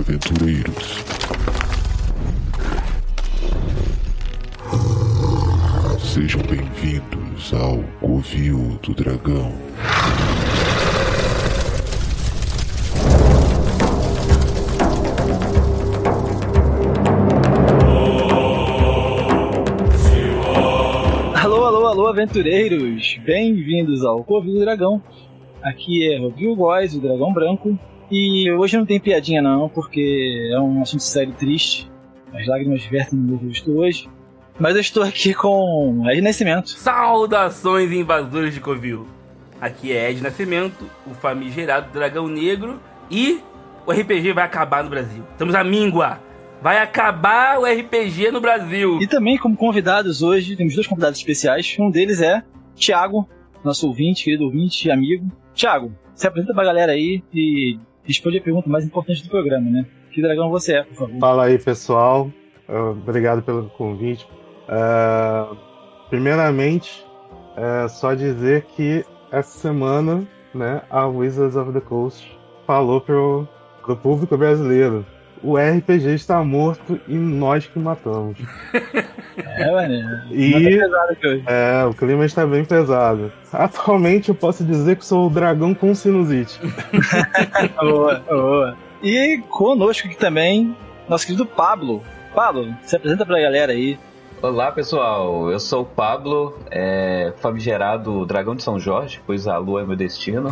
aventureiros. Sejam bem-vindos ao Covil do Dragão. Alô, aventureiros! Bem-vindos ao Covil do Dragão. Aqui é o Vilgoz, o Dragão Branco. E hoje não tem piadinha não, porque é um assunto sério e triste. As lágrimas vertem no meu rosto hoje. Mas eu estou aqui com Ed Nascimento. Saudações, invasores de Covil. Aqui é Ed Nascimento, o famigerado Dragão Negro. E o RPG vai acabar no Brasil. Estamos à míngua. Vai acabar o RPG no Brasil. E também como convidados hoje, temos dois convidados especiais. Um deles é Thiago, nosso ouvinte, querido ouvinte e amigo. Thiago, se apresenta pra galera aí e responde a pergunta mais importante do programa, né? Que dragão você é, por favor? Fala aí, pessoal. Obrigado pelo convite. Primeiramente, só dizer que essa semana, né, a Wizards of the Coast falou pro público brasileiro: o RPG está morto e nós que matamos. E o clima está bem pesado. Atualmente eu posso dizer que sou o dragão com sinusite. Boa. E conosco aqui também, nosso querido Pablo. Pablo, se apresenta pra galera aí. Olá pessoal, eu sou o Pablo, famigerado Dragão de São Jorge, pois a lua é meu destino.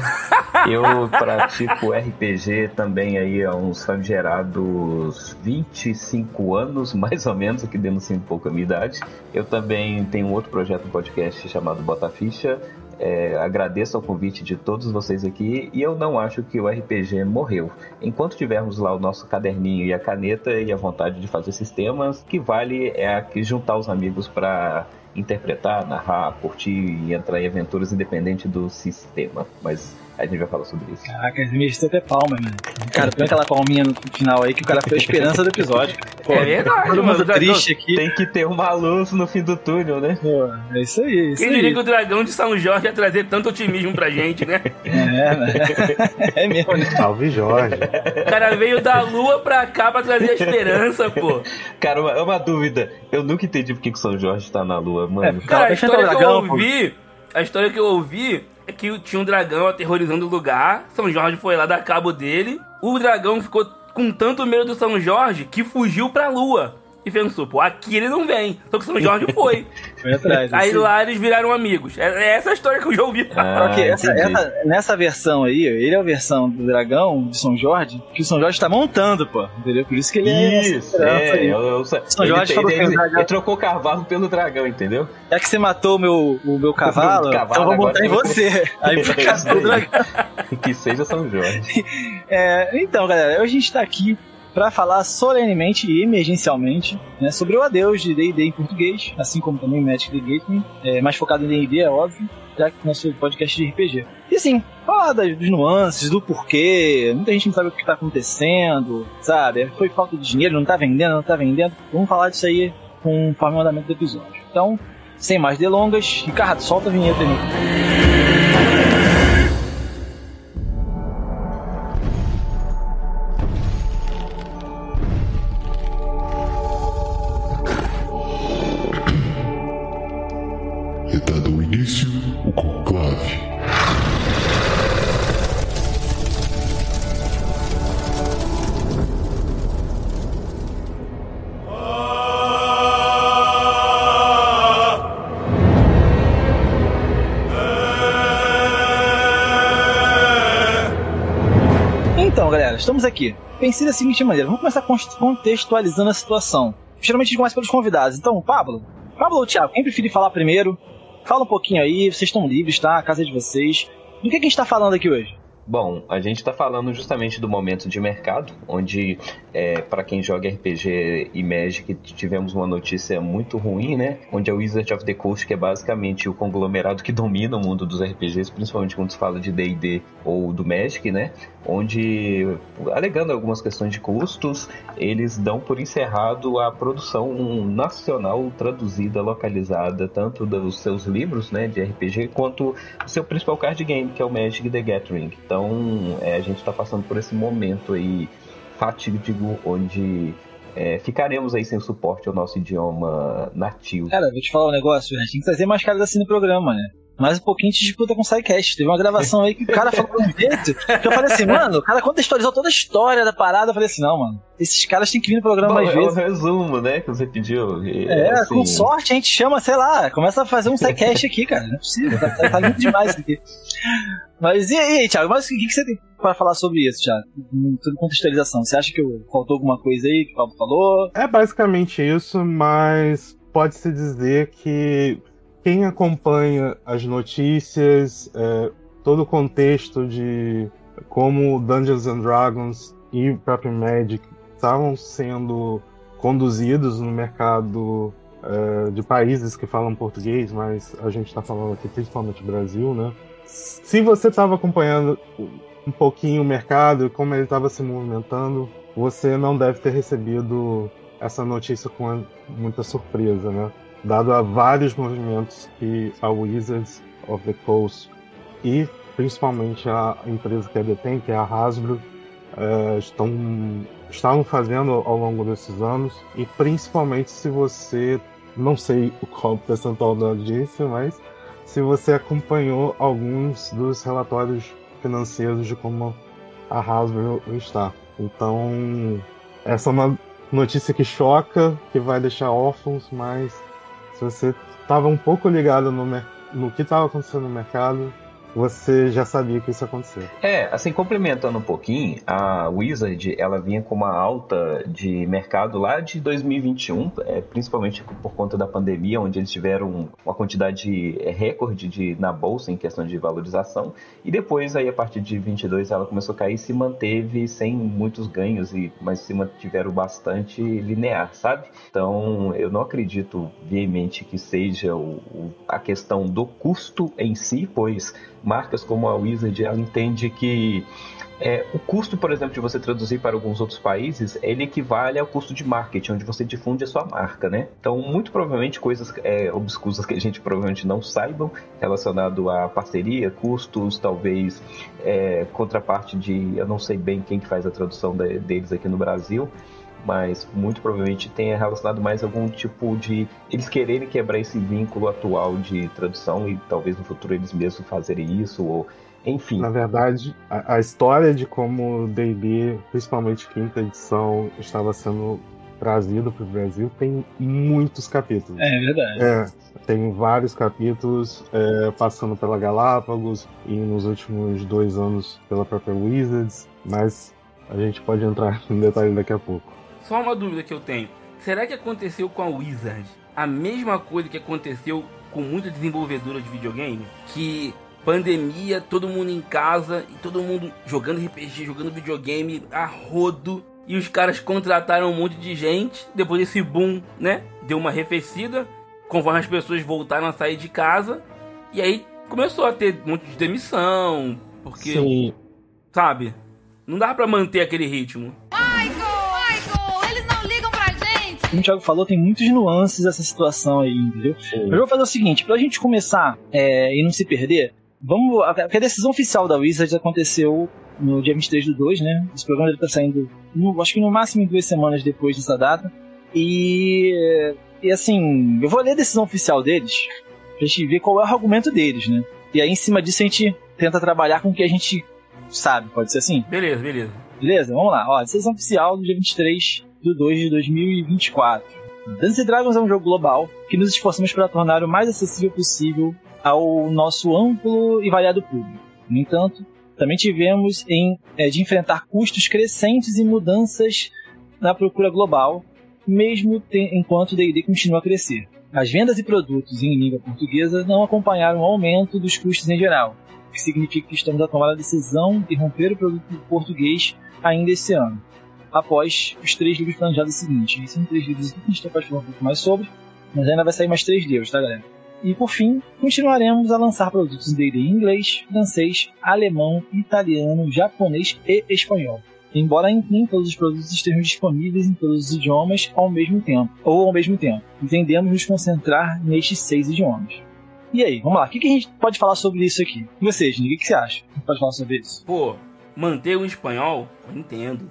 Eu pratico RPG também aí há uns famigerados 25 anos, mais ou menos, aqui denuncia um pouco a minha idade. Eu também tenho um outro projeto no podcast chamado Bota Ficha. Agradeço ao convite de todos vocês aqui e eu não acho que o RPG morreu. Enquanto tivermos lá o nosso caderninho e a caneta e a vontade de fazer sistemas, que vale é aqui juntar os amigos para interpretar, narrar, curtir e entrar em aventuras independente do sistema. Mas a gente vai falar sobre isso. Caraca, esse mereceu até palma, mano. Cara, põe aquela palminha no final aí que o cara foi a esperança do episódio. Pô, é verdade, todo mundo triste aqui. Tem que ter uma luz no fim do túnel, né? Pô, é isso aí. Quem diria que o dragão de São Jorge ia trazer tanto otimismo pra gente, né? É mesmo, né? Salve Jorge. O cara veio da lua pra cá pra trazer a esperança, pô. Cara, uma dúvida. Eu nunca entendi por que o São Jorge tá na lua, mano. Cara, a história que eu ouvi é que tinha um dragão aterrorizando o lugar. São Jorge foi lá dar cabo dele. O dragão ficou com tanto medo do São Jorge que fugiu pra lua. E pensou, pô, aqui ele não vem. Só que o São Jorge foi. Foi atrás. Aí lá eles viraram amigos. É essa a história que eu já ouvi. Só que nessa versão aí, ele é a versão do dragão de São Jorge que o São Jorge tá montando, pô. Entendeu? Por isso que ele São Jorge ele trocou o cavalo pelo dragão, entendeu? Já que você matou o meu cavalo, então vou montar em você. Aí por causa do dragão. Que seja São Jorge. Então, galera, hoje a gente tá aqui para falar solenemente e emergencialmente, né, sobre o adeus de D&D em português, assim como também Magic the Gathering, mais focado em D&D, é óbvio, já que nosso podcast de RPG. E assim, falar dos nuances, do porquê, muita gente não sabe o que tá acontecendo, sabe? Foi falta de dinheiro, não tá vendendo. Vamos falar disso aí conforme o andamento do episódio. Então, sem mais delongas, Ricardo, solta a vinheta aí. Dado o início, o conclave. Então, galera, estamos aqui. Pensei da seguinte maneira, vamos começar contextualizando a situação. Geralmente a gente começa pelos convidados. Então, Pablo ou Thiago, quem preferir falar primeiro? Fala um pouquinho aí, vocês estão livres, tá? A casa é de vocês. Do que a gente tá falando aqui hoje? Bom, a gente está falando justamente do momento de mercado, onde, para quem joga RPG e Magic, tivemos uma notícia muito ruim, né? Onde a Wizards of the Coast, que é basicamente o conglomerado que domina o mundo dos RPGs, principalmente quando se fala de D&D ou do Magic, né? Onde, alegando algumas questões de custos, eles dão por encerrado a produção nacional traduzida, localizada, tanto dos seus livros, né, de RPG, quanto o seu principal card game, que é o Magic the Gathering. Então, a gente está passando por esse momento aí fatídico onde ficaremos aí sem suporte ao nosso idioma nativo. Cara, vou te falar um negócio, a gente tem que trazer mais caras assim no programa, né? Mais um pouquinho de disputa com o SciCast. Teve uma gravação aí que o cara falou de um jeito que eu falei assim, mano, o cara contextualizou toda a história da parada. Eu falei assim, não, mano, esses caras têm que vir no programa mais vezes. É o resumo, né, que você pediu. Assim... com sorte a gente chama, sei lá, começa a fazer um SciCast aqui, cara. Não é possível, tá lindo demais isso aqui. Mas e aí, Thiago, mas o que você tem para falar sobre isso, Thiago? Toda contextualização. Você acha que faltou alguma coisa aí que o Paulo falou? É basicamente isso, mas pode-se dizer que quem acompanha as notícias, todo o contexto de como Dungeons and Dragons e o próprio Magic estavam sendo conduzidos no mercado de países que falam português, mas a gente está falando aqui principalmente Brasil, né? Se você estava acompanhando um pouquinho o mercado e como ele estava se movimentando, você não deve ter recebido essa notícia com muita surpresa, né? Dado a vários movimentos que a Wizards of the Coast e principalmente a empresa que a detém, que é a Hasbro, estavam fazendo ao longo desses anos, e principalmente se você, não sei qual o percentual da audiência, mas se você acompanhou alguns dos relatórios financeiros de como a Hasbro está. Então, essa é uma notícia que choca, que vai deixar órfãos, mas se você estava um pouco ligado no que estava acontecendo no mercado, você já sabia que isso ia acontecer. Assim, complementando um pouquinho, a Wizard, ela vinha com uma alta de mercado lá de 2021, principalmente por conta da pandemia, onde eles tiveram uma quantidade recorde na bolsa em questão de valorização, e depois, aí, a partir de 22, ela começou a cair e se manteve sem muitos ganhos, mas se mantiveram bastante linear, sabe? Então, eu não acredito veemente que seja a questão do custo em si, pois marcas como a Wizard, ela entende que o custo, por exemplo, de você traduzir para alguns outros países, ele equivale ao custo de marketing, onde você difunde a sua marca, né? Então, muito provavelmente, coisas obscuras que a gente provavelmente não saibam, relacionado a parceria, custos, talvez contraparte eu não sei bem quem que faz a tradução deles aqui no Brasil, mas muito provavelmente tenha relacionado mais a algum tipo de eles quererem quebrar esse vínculo atual de tradução e talvez no futuro eles mesmos fazerem isso, ou enfim. Na verdade, a história de como o D&D, principalmente quinta edição, estava sendo trazido para o Brasil tem muitos capítulos. É verdade. Tem vários capítulos, passando pela Galápagos e nos últimos 2 anos pela própria Wizards, mas a gente pode entrar em detalhe daqui a pouco. Só uma dúvida que eu tenho. Será que aconteceu com a Wizard a mesma coisa que aconteceu com muita desenvolvedora de videogame? Que pandemia, todo mundo em casa e todo mundo jogando RPG, jogando videogame a rodo. E os caras contrataram um monte de gente. Depois desse boom, né? Deu uma arrefecida. Conforme as pessoas voltaram a sair de casa. E aí começou a ter um monte de demissão. Porque, sim, sabe? Não dá pra manter aquele ritmo. Como o Thiago falou, tem muitas nuances essa situação aí, entendeu? Mas eu vou fazer o seguinte, pra gente começar e não se perder, porque a decisão oficial da Wizard aconteceu no dia 23/2, né? Esse programa deve estar saindo, acho que no máximo em 2 semanas depois dessa data. E assim, eu vou ler a decisão oficial deles, pra gente ver qual é o argumento deles, né? E aí em cima disso a gente tenta trabalhar com o que a gente sabe, pode ser assim? Beleza. Beleza? Vamos lá. Ó, a decisão oficial do dia 23/2 de 2024. Dungeons & Dragons é um jogo global que nos esforçamos para tornar o mais acessível possível ao nosso amplo e variado público. No entanto, também tivemos de enfrentar custos crescentes e mudanças na procura global, mesmo enquanto o D&D continua a crescer. As vendas e produtos em língua portuguesa não acompanharam o aumento dos custos em geral, o que significa que estamos a tomar a decisão de romper o produto português ainda esse ano, após os 3 livros planejados seguintes. Esses são 3 livros que a gente pode falar um pouco mais sobre, mas ainda vai sair mais 3 livros, tá, galera? E por fim, continuaremos a lançar produtos em D&D em inglês, francês, alemão, italiano, japonês e espanhol. Embora nem todos os produtos estejam disponíveis em todos os idiomas ao mesmo tempo. Entendemos nos concentrar nestes 6 idiomas. E aí, vamos lá, o que a gente pode falar sobre isso aqui? E vocês, o que você acha? A gente pode falar sobre isso? Pô, manter o espanhol, eu entendo.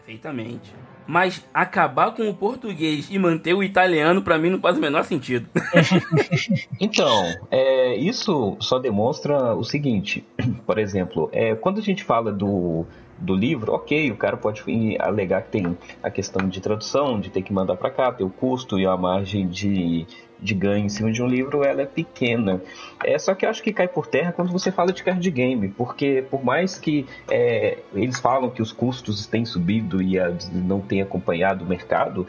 Perfeitamente. Mas acabar com o português e manter o italiano, pra mim, não faz o menor sentido. Então, isso só demonstra o seguinte. Por exemplo, quando a gente fala do livro, ok, o cara pode alegar que tem a questão de tradução, de ter que mandar para cá, ter o custo e a margem de ganho em cima de um livro, ela é pequena. Só que eu acho que cai por terra quando você fala de card game, porque por mais que eles falam que os custos têm subido e não têm acompanhado o mercado,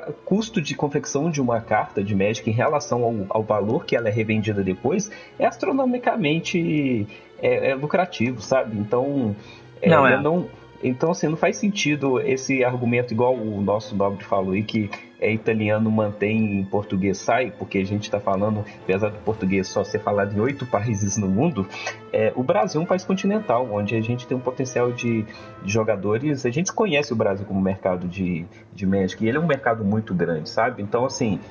o custo de confecção de uma carta de Magic em relação ao valor que ela é revendida depois é astronomicamente lucrativo, sabe? Então, então, assim, não faz sentido esse argumento igual o nosso nobre falou aí, que italiano mantém, português sai, porque a gente está falando, apesar do português só ser falado em 8 países no mundo, o Brasil é um país continental, onde a gente tem um potencial de jogadores. A gente conhece o Brasil como mercado de Magic, e ele é um mercado muito grande, sabe? Então, assim,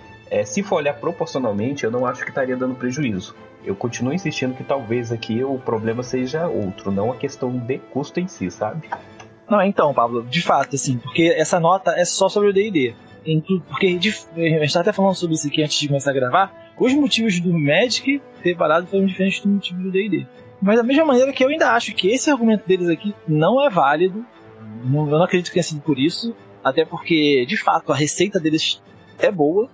se for olhar proporcionalmente, eu não acho que estaria dando prejuízo. Eu continuo insistindo que talvez aqui o problema seja outro, não a questão de custo em si, sabe? Não, então, Pablo, de fato, assim, porque essa nota é só sobre o D&D. Porque a gente tá até falando sobre isso aqui antes de começar a gravar. Os motivos do Magic ter parado foram diferentes do motivo do D&D. Mas da mesma maneira que eu ainda acho que esse argumento deles aqui não é válido. Eu não acredito que tenha sido por isso. Até porque, de fato, a receita deles é boa.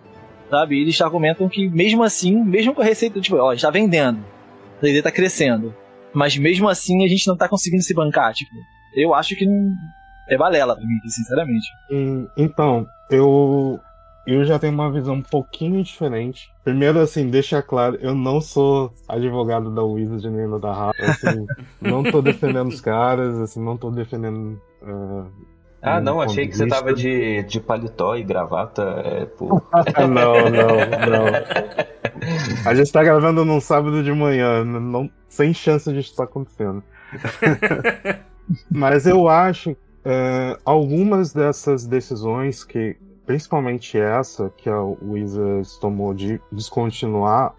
Sabe? Eles argumentam que mesmo assim, mesmo com a receita, tipo, ó, a gente tá vendendo. O D&D tá crescendo. Mas mesmo assim a gente não tá conseguindo se bancar. Tipo, eu acho que não é balela pra mim, sinceramente. Então, eu já tenho uma visão um pouquinho diferente. Primeiro, assim, deixa claro, eu não sou advogado da Wizard nem da Rafa, assim, não tô defendendo os caras, assim, não tô defendendo... não, achei que você tava de paletó e gravata, Não. A gente tá gravando num sábado de manhã, sem chance disso estar acontecendo. Mas eu acho algumas dessas decisões, que principalmente essa que a Wizards tomou de descontinuar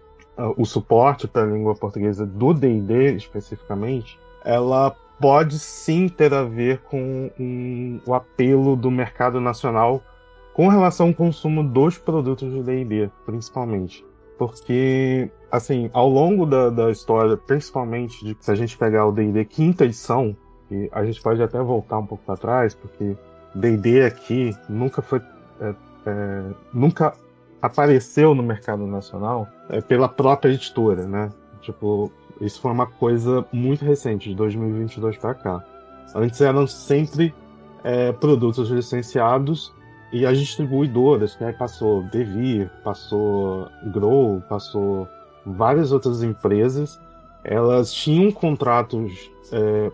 o suporte para a língua portuguesa do D&D especificamente, ela pode sim ter a ver com o apelo do mercado nacional com relação ao consumo dos produtos de D&D, principalmente. Porque, assim, ao longo da história, principalmente se a gente pegar o D&D quinta edição, e a gente pode até voltar um pouco para trás, porque D&D aqui nunca foi... nunca apareceu no mercado nacional pela própria editora, né? Tipo, isso foi uma coisa muito recente, de 2022 para cá. Antes eram sempre produtos licenciados e as distribuidoras, que aí passou Devir, passou Grow, passou várias outras empresas, elas tinham contratos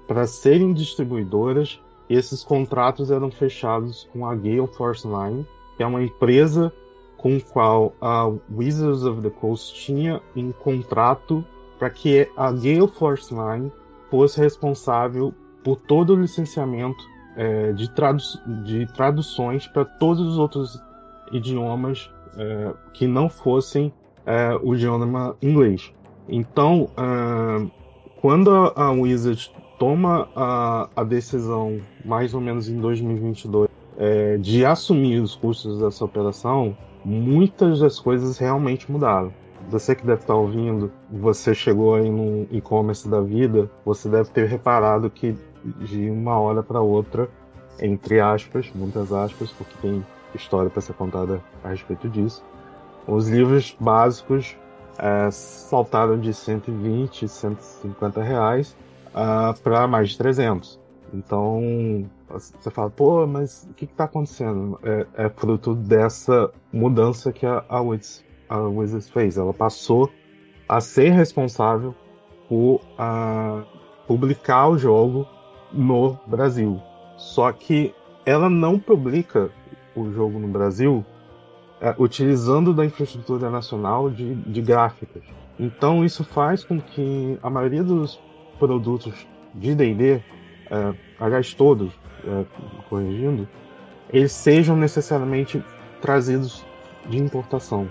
para serem distribuidoras, e esses contratos eram fechados com a Gale Force Line, que é uma empresa com a qual a Wizards of the Coast tinha um contrato para que a Gale Force Line fosse responsável por todo o licenciamento de traduções para todos os outros idiomas que não fossem o idioma inglês. Então, quando a Wizards toma a decisão, mais ou menos em 2022, de assumir os custos dessa operação, muitas das coisas realmente mudaram. Você que deve estar ouvindo, você chegou aí num e-commerce da vida, você deve ter reparado que de uma hora para outra, entre aspas, muitas aspas, porque tem história para ser contada a respeito disso, os livros básicos saltaram de 120, 150 reais para mais de 300. Então, você fala, pô, mas o que está acontecendo? É fruto dessa mudança que a Wizards fez. Ela passou a ser responsável por publicar o jogo no Brasil. Só que ela não publica o jogo no Brasil utilizando da infraestrutura nacional de gráficas. Então isso faz com que a maioria dos produtos de D&D, aliás todos, corrigindo, eles sejam necessariamente trazidos de importação.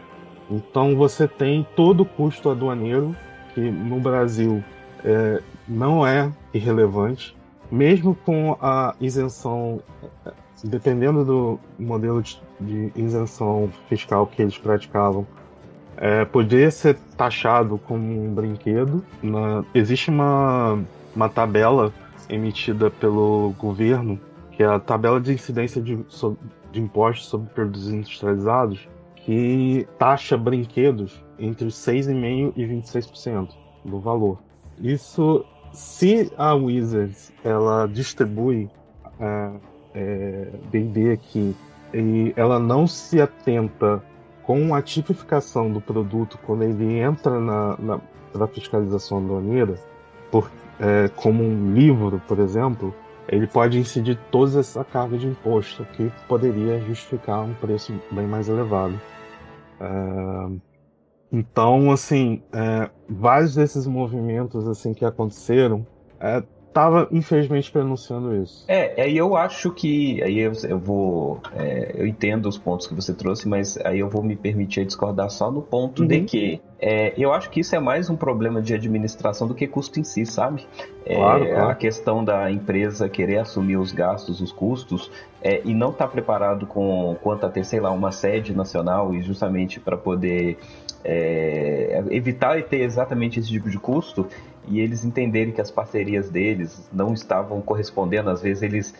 Então você tem todo o custo aduaneiro, que no Brasil não é irrelevante. mesmo com a isenção, dependendo do modelo de isenção fiscal que eles praticavam, poderia ser taxado como um brinquedo. Existe uma tabela emitida pelo governo, que é a tabela de incidência de impostos sobre produtos industrializados, que taxa brinquedos entre 6,5% e 26% do valor. Isso, se a Wizards ela distribui D&D aqui e ela não se atenta com a tipificação do produto quando ele entra na fiscalização aduaneira, como um livro, por exemplo, ele pode incidir toda essa carga de imposto que poderia justificar um preço bem mais elevado. Então, assim, vários desses movimentos assim, que aconteceram estava, infelizmente, pronunciando isso. Aí eu acho que... Aí eu vou... eu entendo os pontos que você trouxe, mas aí eu vou me permitir discordar só no ponto de que... eu acho que isso é mais um problema de administração do que custo em si, sabe? Claro. A questão da empresa querer assumir os gastos, os custos, e não estar preparado quanto a ter, sei lá, uma sede nacional, e justamente para poder evitar ter exatamente esse tipo de custo, e eles entenderem que as parcerias deles não estavam correspondendo. Às vezes eles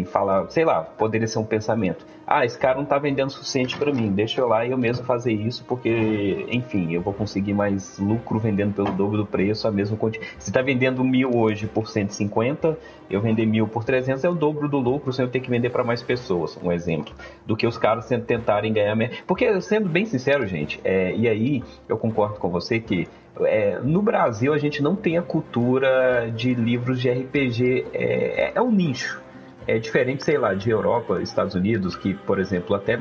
falar, sei lá, poderia ser um pensamento: esse cara não tá vendendo o suficiente para mim, deixa eu lá e eu mesmo fazer isso, porque, enfim, eu vou conseguir mais lucro vendendo pelo dobro do preço, a mesma quantidade. Se tá vendendo 1.000 hoje por 150, eu vender 1.000 por 300 é o dobro do lucro, sem eu ter que vender para mais pessoas, um exemplo, do que os caras tentarem ganhar. Porque, sendo bem sincero, gente, e aí eu concordo com você que no Brasil a gente não tem a cultura de livros de RPG, é um nicho. É diferente, sei lá, de Europa, Estados Unidos, que, por exemplo, até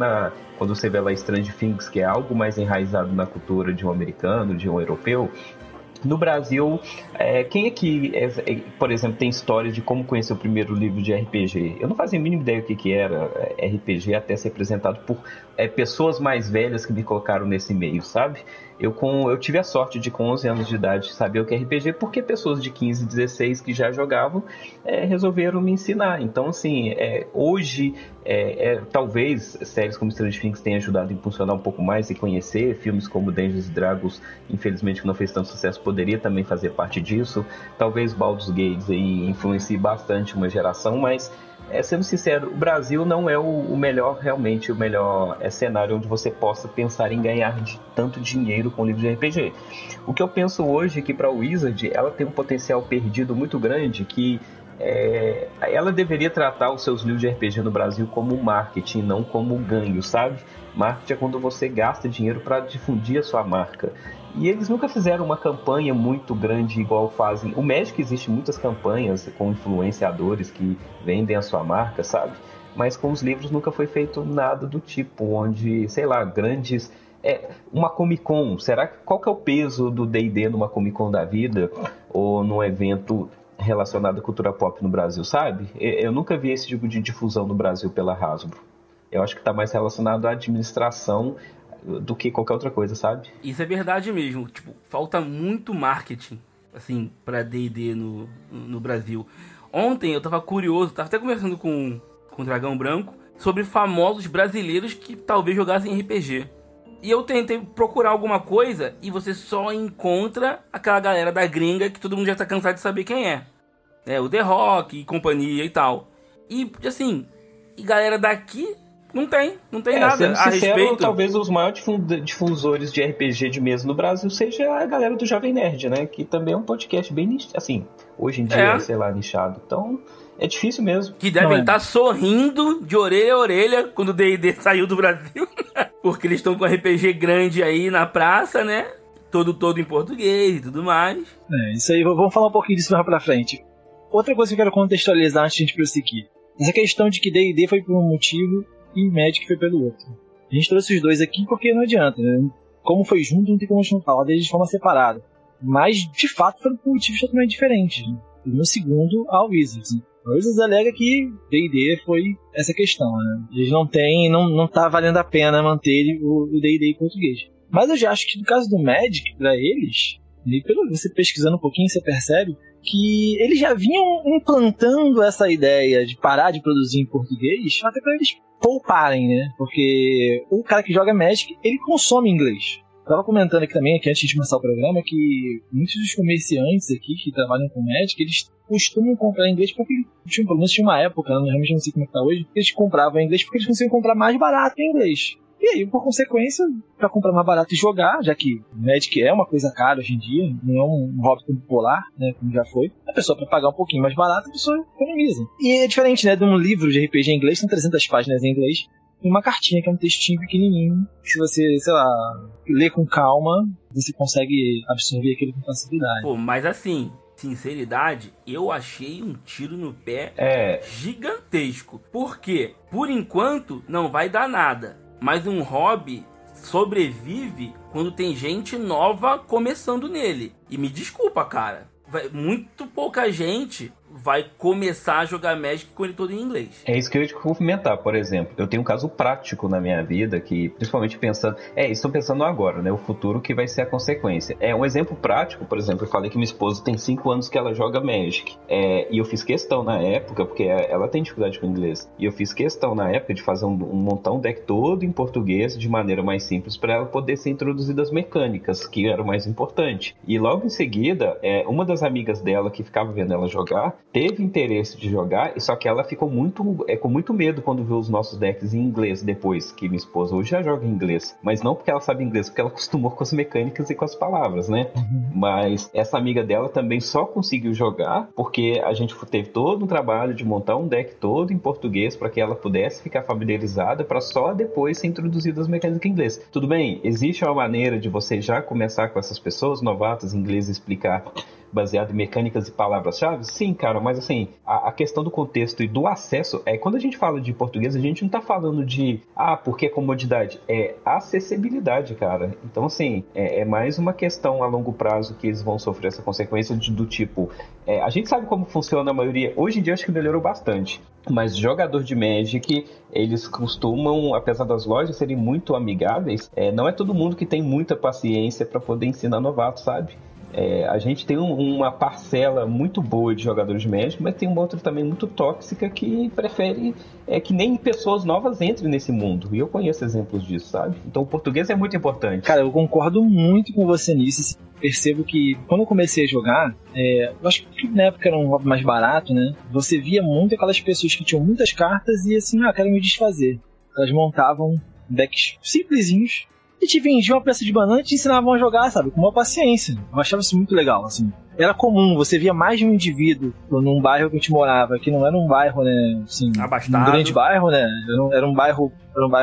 quando você vê lá Stranger Things, que é algo mais enraizado na cultura de um americano, de um europeu. No Brasil, quem aqui, por exemplo, tem história de como conhecer o primeiro livro de RPG? Eu não fazia a mínima ideia o que era RPG até ser apresentado por pessoas mais velhas que me colocaram nesse meio, sabe? Eu tive a sorte de, com 11 anos de idade, saber o que é RPG, porque pessoas de 15, 16 que já jogavam resolveram me ensinar. Então, assim, hoje, talvez séries como Stranger Things tenham ajudado a impulsionar um pouco mais e conhecer. Filmes como Dungeons & Dragons, infelizmente, que não fez tanto sucesso, poderia também fazer parte disso. Talvez Baldur's Gate aí influencie bastante uma geração, mas... sendo sincero, o Brasil não é o melhor cenário onde você possa pensar em ganhar tanto dinheiro com livros de RPG. O que eu penso hoje é que para a Wizard, ela tem um potencial perdido muito grande, que ela deveria tratar os seus livros de RPG no Brasil como marketing, não como ganho, sabe? Marketing é quando você gasta dinheiro para difundir a sua marca. E eles nunca fizeram uma campanha muito grande igual fazem. O Magic existe muitas campanhas com influenciadores que vendem a sua marca, sabe? Mas com os livros nunca foi feito nada do tipo, onde, sei lá, grandes... uma Comic Con, qual que é o peso do D&D numa Comic Con da vida? Ou num evento relacionado à cultura pop no Brasil, sabe? Eu nunca vi esse tipo de difusão no Brasil pela Hasbro. Eu acho que está mais relacionado à administração do que qualquer outra coisa, sabe? Isso é verdade mesmo. Tipo, falta muito marketing, assim, pra D&D no Brasil. Ontem eu tava curioso, tava até conversando com o Dragão Branco sobre famosos brasileiros que talvez jogassem RPG. E eu tentei procurar alguma coisa e você só encontra aquela galera da gringa que todo mundo já tá cansado de saber quem é. O The Rock e companhia e tal. E, assim, galera daqui... Não tem nada sendo a sincero, respeito. Talvez os maiores difusores de RPG de mesa no Brasil seja a galera do Jovem Nerd, né? Que também é um podcast bem nichado, assim, hoje em dia, sei lá, nichado. Então, é difícil mesmo. Que devem estar sorrindo de orelha a orelha quando o D&D saiu do Brasil. Porque eles estão com RPG grande aí na praça, né? Todo em português e tudo mais. Isso aí, vamos falar um pouquinho disso mais pra frente. Outra coisa que eu quero contextualizar antes de a gente prosseguir. Essa questão de que D&D foi por um motivo e Magic foi pelo outro. A gente trouxe os dois aqui porque não adianta, né? Como foi junto, não tem como a gente não falar deles de forma separada. Mas, de fato, foram por motivos totalmente diferentes. Né? E no segundo, a Wizards. Né? A Wizards alega que D&D foi essa questão. Né? Eles não tá valendo a pena manter o D&D em português. Mas eu já acho que no caso do Magic, pra eles, E você pesquisando um pouquinho, você percebe que eles já vinham implantando essa ideia de parar de produzir em português, até para eles pouparem, né? Porque o cara que joga Magic, ele consome inglês. Eu tava comentando aqui também, aqui antes de começar o programa, que muitos dos comerciantes aqui que trabalham com Magic, eles costumam comprar inglês porque pelo menos tinha uma época, realmente não sei como é que tá hoje, que eles compravam inglês porque eles conseguiam comprar mais barato em inglês. E aí, por consequência, para comprar mais barato e jogar, já que Magic é uma coisa cara hoje em dia, não é um hobby popular, né, como já foi, a pessoa, para pagar um pouquinho mais barato, a pessoa economiza. E é diferente, né, de um livro de RPG em inglês, são 300 páginas em inglês, e uma cartinha que é um textinho pequenininho, que se você, sei lá, ler com calma, você consegue absorver aquilo com facilidade. Pô, mas assim, sinceridade, eu achei um tiro no pé gigantesco. Por quê? Por enquanto, não vai dar nada. Mas um hobby sobrevive quando tem gente nova começando nele. E me desculpa, cara. Muito pouca gente vai começar a jogar Magic com ele todo em inglês. É isso que eu ia te comentar, por exemplo. Eu tenho um caso prático na minha vida que, principalmente pensando... estou pensando agora, né? O futuro que vai ser a consequência. Um exemplo prático, por exemplo, eu falei que minha esposa tem 5 anos que ela joga Magic. E eu fiz questão na época, porque ela tem dificuldade com inglês, e eu fiz questão na época de fazer montar um deck todo em português, de maneira mais simples, para ela poder ser introduzida as mecânicas, que era o mais importante. E logo em seguida, uma das amigas dela que ficava vendo ela jogar, teve interesse de jogar, só que ela ficou com muito medo quando viu os nossos decks em inglês depois, que minha esposa hoje já joga em inglês, mas não porque ela sabe inglês, porque ela acostumou com as mecânicas e com as palavras, né? Mas essa amiga dela também só conseguiu jogar porque a gente teve todo um trabalho de montar um deck todo em português para que ela pudesse ficar familiarizada para só depois ser introduzida as mecânicas em inglês. Tudo bem, existe uma maneira de você já começar com essas pessoas novatas em inglês e explicar baseado em mecânicas e palavras-chave? Sim, cara, mas assim, a questão do contexto e do acesso, quando a gente fala de português, a gente não tá falando de, porque é comodidade, é acessibilidade, cara. Então, assim, é mais uma questão a longo prazo que eles vão sofrer essa consequência do tipo, a gente sabe como funciona a maioria, hoje em dia acho que melhorou bastante, mas jogador de Magic, eles costumam, apesar das lojas serem muito amigáveis, não é todo mundo que tem muita paciência para poder ensinar novato, sabe? A gente tem uma parcela muito boa de jogadores de Magic, mas tem uma outra também muito tóxica que prefere que nem pessoas novas entrem nesse mundo. E eu conheço exemplos disso, sabe? Então o português é muito importante. Cara, eu concordo muito com você nisso. Percebo que quando eu comecei a jogar, eu acho que na época era um hobby mais barato, né? Você via muito aquelas pessoas que tinham muitas cartas e assim, quero me desfazer. Elas montavam decks simplesinhos e te vendiam uma peça de banana e te ensinavam a jogar, sabe? Com uma paciência. Eu achava isso muito legal, assim. Era comum, você via mais de um indivíduo num bairro que a gente morava, que não era um bairro, né, assim, abastado. Um grande bairro, né? Era um bairro,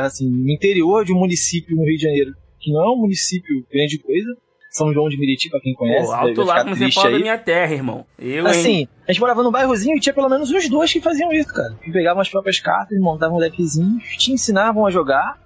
assim, no interior de um município no Rio de Janeiro, que não é um município grande coisa. São João de Meriti, pra quem conhece. Pô, alto lá como você fala da minha terra, irmão. Assim, a gente morava num bairrozinho e tinha pelo menos uns 2 que faziam isso, cara. Que pegavam as próprias cartas, montavam um deckzinho, te ensinavam a jogar,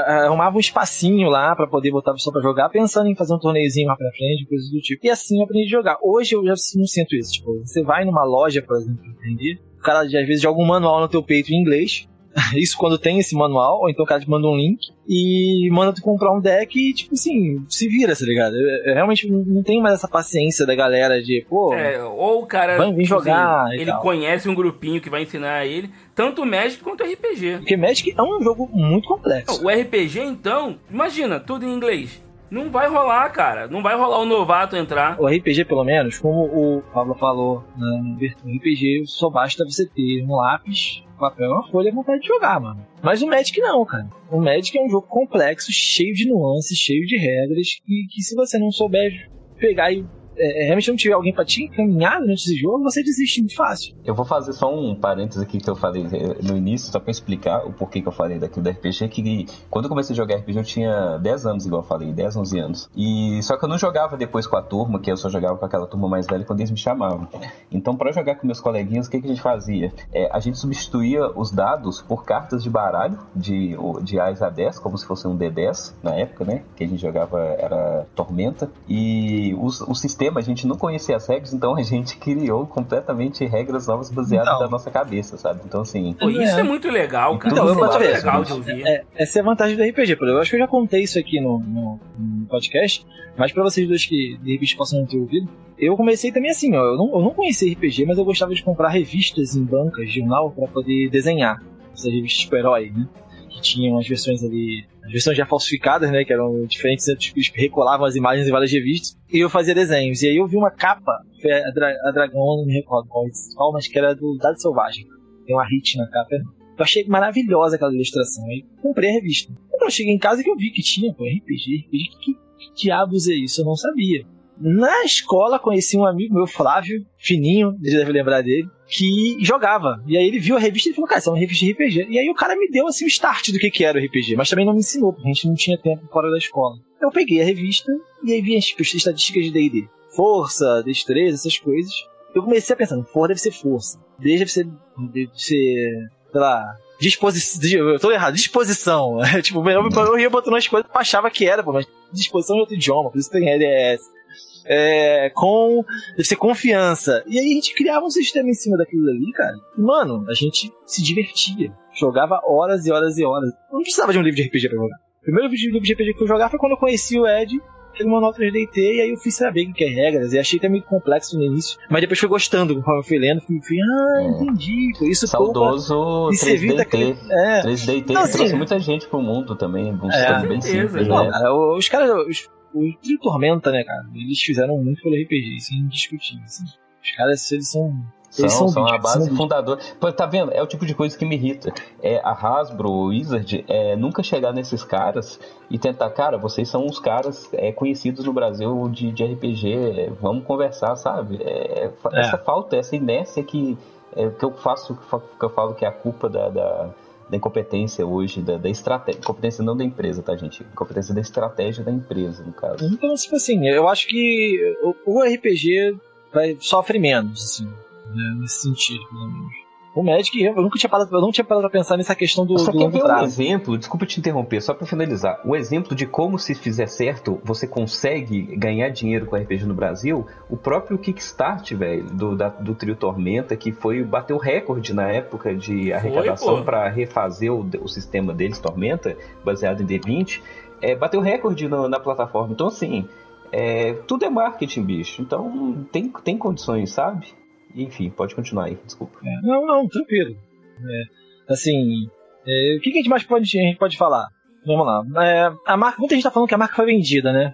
arrumavam um espacinho lá pra poder botar a pessoa pra jogar, pensando em fazer um torneiozinho lá pra frente, coisas do tipo. E assim eu aprendi a jogar. Hoje eu já não sinto isso. Tipo, você vai numa loja, por exemplo, entendi? O cara às vezes joga um manual no teu peito em inglês. Isso quando tem esse manual, ou então o cara te manda um link e manda tu comprar um deck e, tipo assim, se vira, tá ligado? Eu realmente não tenho mais essa paciência da galera de, ou o cara vem jogar, assim, ele conhece um grupinho que vai ensinar ele, tanto o Magic quanto o RPG. Porque Magic é um jogo muito complexo. O RPG, então, imagina, tudo em inglês. Não vai rolar, cara. Não vai rolar o novato entrar. O RPG, pelo menos, como o Pablo falou, no RPG só basta você ter um lápis, papel e uma folha e vontade de jogar, mano. Mas o Magic não, cara. O Magic é um jogo complexo, cheio de nuances, cheio de regras, que se você não souber pegar e realmente não tiver alguém pra te encaminhar durante esse jogo, você desiste muito fácil. Eu vou fazer só um parênteses aqui que eu falei no início, só pra explicar o porquê que eu falei daquilo do RPG, que quando eu comecei a jogar RPG eu tinha 10 anos, igual eu falei, 10, 11 anos. E só que eu não jogava depois com a turma, que eu só jogava com aquela turma mais velha quando eles me chamavam. Então, pra jogar com meus coleguinhas, o que a gente fazia? A gente substituía os dados por cartas de baralho, de Ais a 10, como se fosse um D10 na época, né? Que a gente jogava, era Tormenta. E o sistema, a gente não conhecia as regras, então a gente criou completamente regras novas baseadas na nossa cabeça, sabe? Então, assim... Pô, isso é muito legal, cara. Então, eu é legal de ouvir. Essa é a vantagem do RPG, por exemplo. Eu acho que eu já contei isso aqui no no podcast, mas pra vocês dois que de repente possam não ter ouvido, eu comecei também assim, ó, eu não conhecia RPG, mas eu gostava de comprar revistas em bancas de jornal pra poder desenhar. Essas revistas tipo herói, né? Que tinham as versões ali, as versões já falsificadas, né? Que eram diferentes, tipo, recolavam as imagens em várias revistas. E eu fazia desenhos. E aí eu vi uma capa, foi a Dragão, não me recordo qual, mas que era do Dado Selvagem. Tem uma hit na capa. Eu achei maravilhosa aquela ilustração. Aí comprei a revista. Quando eu cheguei em casa que eu vi que tinha, pô, RPG. Que diabos é isso? Eu não sabia. Na escola conheci um amigo meu, Flávio, fininho, você deve lembrar dele, que jogava. E aí ele viu a revista e falou, cara, isso é uma revista de RPG. E aí o cara me deu assim o start do que era o RPG, mas também não me ensinou, porque a gente não tinha tempo fora da escola. Eu peguei a revista e aí vi as estatísticas de D&D. Força, destreza, essas coisas. Eu comecei a pensar, deve ser força. Deve ser, sei lá, eu tô errado, disposição. Tipo, eu ia botando umas coisas que eu achava que era, pô, mas disposição de outro idioma, por isso tem LS. Deve ser confiança. E aí a gente criava um sistema em cima daquilo ali, cara. E, mano, a gente se divertia. Jogava horas e horas e horas. Eu não precisava de um livro de RPG pra jogar. O primeiro livro de RPG que eu fui jogar foi quando eu conheci o Ed. Ele mandou 3DT e aí eu fui saber o que é regras. E achei que é meio complexo no início. Mas depois fui gostando, conforme eu fui lendo. Entendi. Pô, isso saudoso 3DT. 3DT não, trouxe assim, muita gente pro mundo também. Um sistema bem simples, não, né? cara, os caras... O Trio Tormenta, né, cara? Eles fizeram muito pelo RPG, isso é indiscutível. Assim. Os caras, eles são a base fundadora. Pô, tá vendo? É o tipo de coisa que me irrita. A Hasbro, o Wizard, nunca chegar nesses caras e tentar, cara, vocês são uns caras conhecidos no Brasil de RPG, vamos conversar, sabe? Essa falta, essa inércia que eu falo que é a culpa da incompetência hoje, da estratégia. Incompetência não da empresa, tá, gente? Incompetência da estratégia da empresa, no caso. Então, tipo assim, eu acho que o RPG sofre menos, assim, né, nesse sentido, pelo menos. O Magic, eu não tinha parado pra pensar nessa questão do longo prazo. Um exemplo, desculpa te interromper, só pra finalizar. Um exemplo de como, se fizer certo, você consegue ganhar dinheiro com RPG no Brasil. O próprio Kickstart, velho, do Trio Tormenta, que bateu recorde na época de arrecadação para refazer o sistema deles, Tormenta, baseado em D20. Bateu recorde na plataforma. Então, assim, tudo é marketing, bicho. Então, tem condições, sabe? Enfim, pode continuar aí, desculpa. Não, tranquilo. Assim, o que a gente mais pode falar? Vamos lá. A marca, muita gente tá falando que a marca foi vendida, né?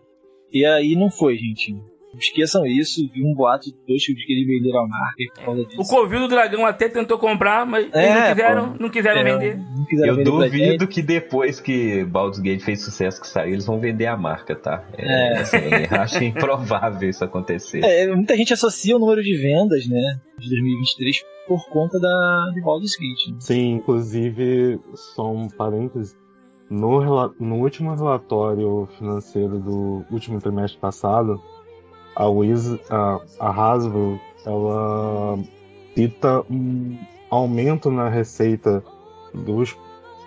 E aí não foi, gente. Esqueçam isso, vi um boato de dois tipos que eles venderam a marca por causa disso. O Covil do Dragão até tentou comprar, mas eles não quiseram vender. Eu duvido que depois que Baldur's Gate fez sucesso que saiu, eles vão vender a marca, tá? Assim, acho improvável isso acontecer. Muita gente associa o número de vendas, né, de 2023 por conta de Baldur's Gate. Né? Sim, inclusive, só um parênteses, no último relatório financeiro do último trimestre passado, a Hasbro, ela cita um aumento na receita dos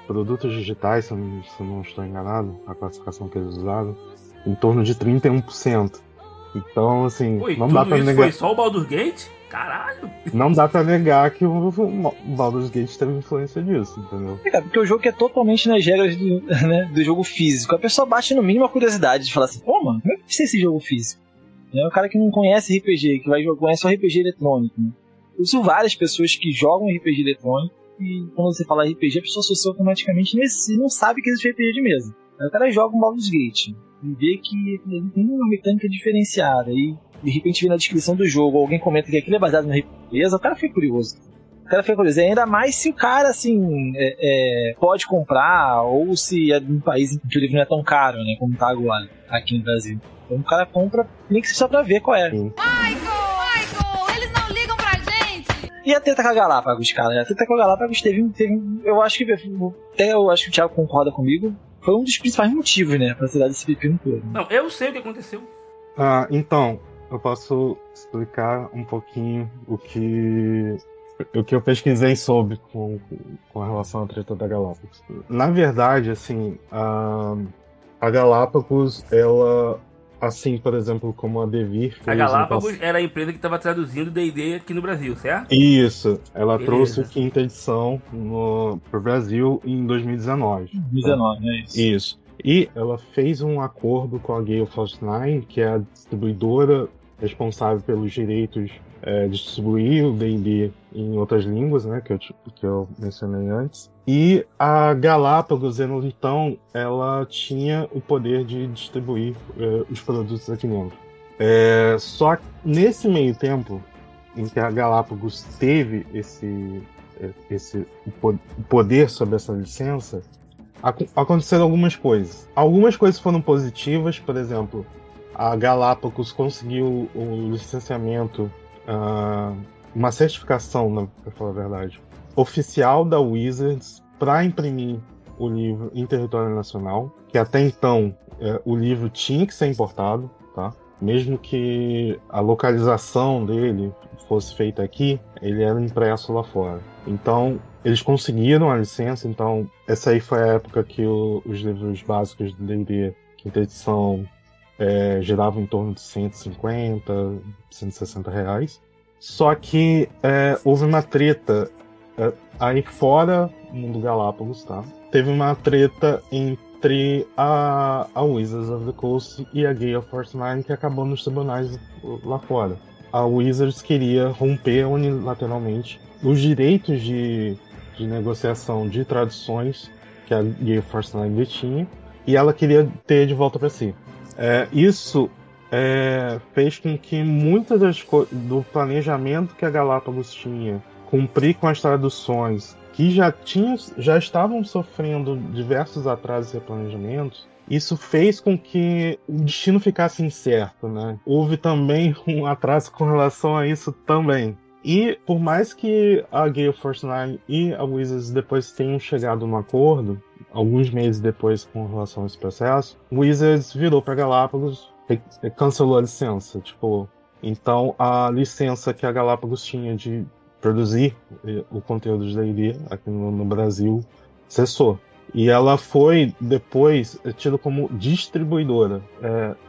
produtos digitais, se eu não estou enganado, a classificação que eles usaram, em torno de 31%. Então, assim, não dá pra negar. Foi só o Baldur's Gate? Caralho! Não dá pra negar que o Baldur's Gate teve influência disso, entendeu? Porque o jogo é totalmente nas regras do jogo físico. A pessoa bate no mínimo a curiosidade de falar assim, pô, mano, como é que é esse jogo físico? É o cara que não conhece RPG, que conhece só RPG eletrônico. Né? Eu conheço várias pessoas que jogam RPG eletrônico e quando você fala RPG, a pessoa associa automaticamente nesse, não sabe que existe RPG de mesa. Aí o cara joga um Baldur's Gate e vê que ele tem uma mecânica diferenciada e de repente vê na descrição do jogo alguém comenta que aquilo é baseado no RPG de mesa, o cara fica curioso. E ainda mais se o cara, assim, pode comprar ou se é de um país em que o livro não é tão caro, né, como tá agora, aqui no Brasil. Então o cara compra nem que seja só pra ver qual é. Michael, eles não ligam pra gente! E a treta com a Galápagos, cara? A treta com a Galápagos teve eu acho que o Thiago concorda comigo, foi um dos principais motivos, né, pra ter dado esse pepino todo. Não, eu sei o que aconteceu. Então, eu posso explicar um pouquinho o que eu pesquisei sobre com relação à treta da Galápagos. Na verdade, assim, a Galápagos, ela, assim, por exemplo, como a Devir... A Galápagos era a empresa que estava traduzindo D&D aqui no Brasil, certo? Isso, ela trouxe a quinta edição pro Brasil em 2019. 2019, né? Isso. E ela fez um acordo com a Gale Force 9, que é a distribuidora responsável pelos direitos de distribuir o D&D em outras línguas, né, que eu mencionei antes. E a Galápagos, então, ela tinha o poder de distribuir os produtos aqui dentro. Só que nesse meio tempo, em que a Galápagos teve o poder sobre essa licença, aconteceram algumas coisas. Algumas coisas foram positivas, por exemplo, a Galápagos conseguiu o licenciamento, uma certificação, para falar a verdade, oficial da Wizards para imprimir o livro em território nacional, que até então o livro tinha que ser importado, tá? Mesmo que a localização dele fosse feita aqui, ele era impresso lá fora. Então, eles conseguiram a licença. Então, essa aí foi a época que os livros básicos do D&D, quinta edição, giravam em torno de 150, 160 reais. Só que houve uma treta aí fora do mundo Galápagos, tá? Teve uma treta entre a Wizards of the Coast e a Gale Force 9, que acabou nos tribunais lá fora. A Wizards queria romper unilateralmente os direitos de negociação de traduções que a Gale Force 9 detinha, e ela queria ter de volta para si. Isso fez com que muitas do planejamento que a Galápagos tinha, cumprir com as traduções, que já estavam sofrendo diversos atrasos e replanejamentos, isso fez com que o destino ficasse incerto, né? Houve também um atraso com relação a isso também. E por mais que a Gale Force 9 e a Wizards depois tenham chegado num acordo, alguns meses depois com relação a esse processo, o Wizards virou para Galápagos e cancelou a licença. Então a licença que a Galápagos tinha de produzir o conteúdo de D&D aqui no Brasil cessou. E ela foi depois tida como distribuidora.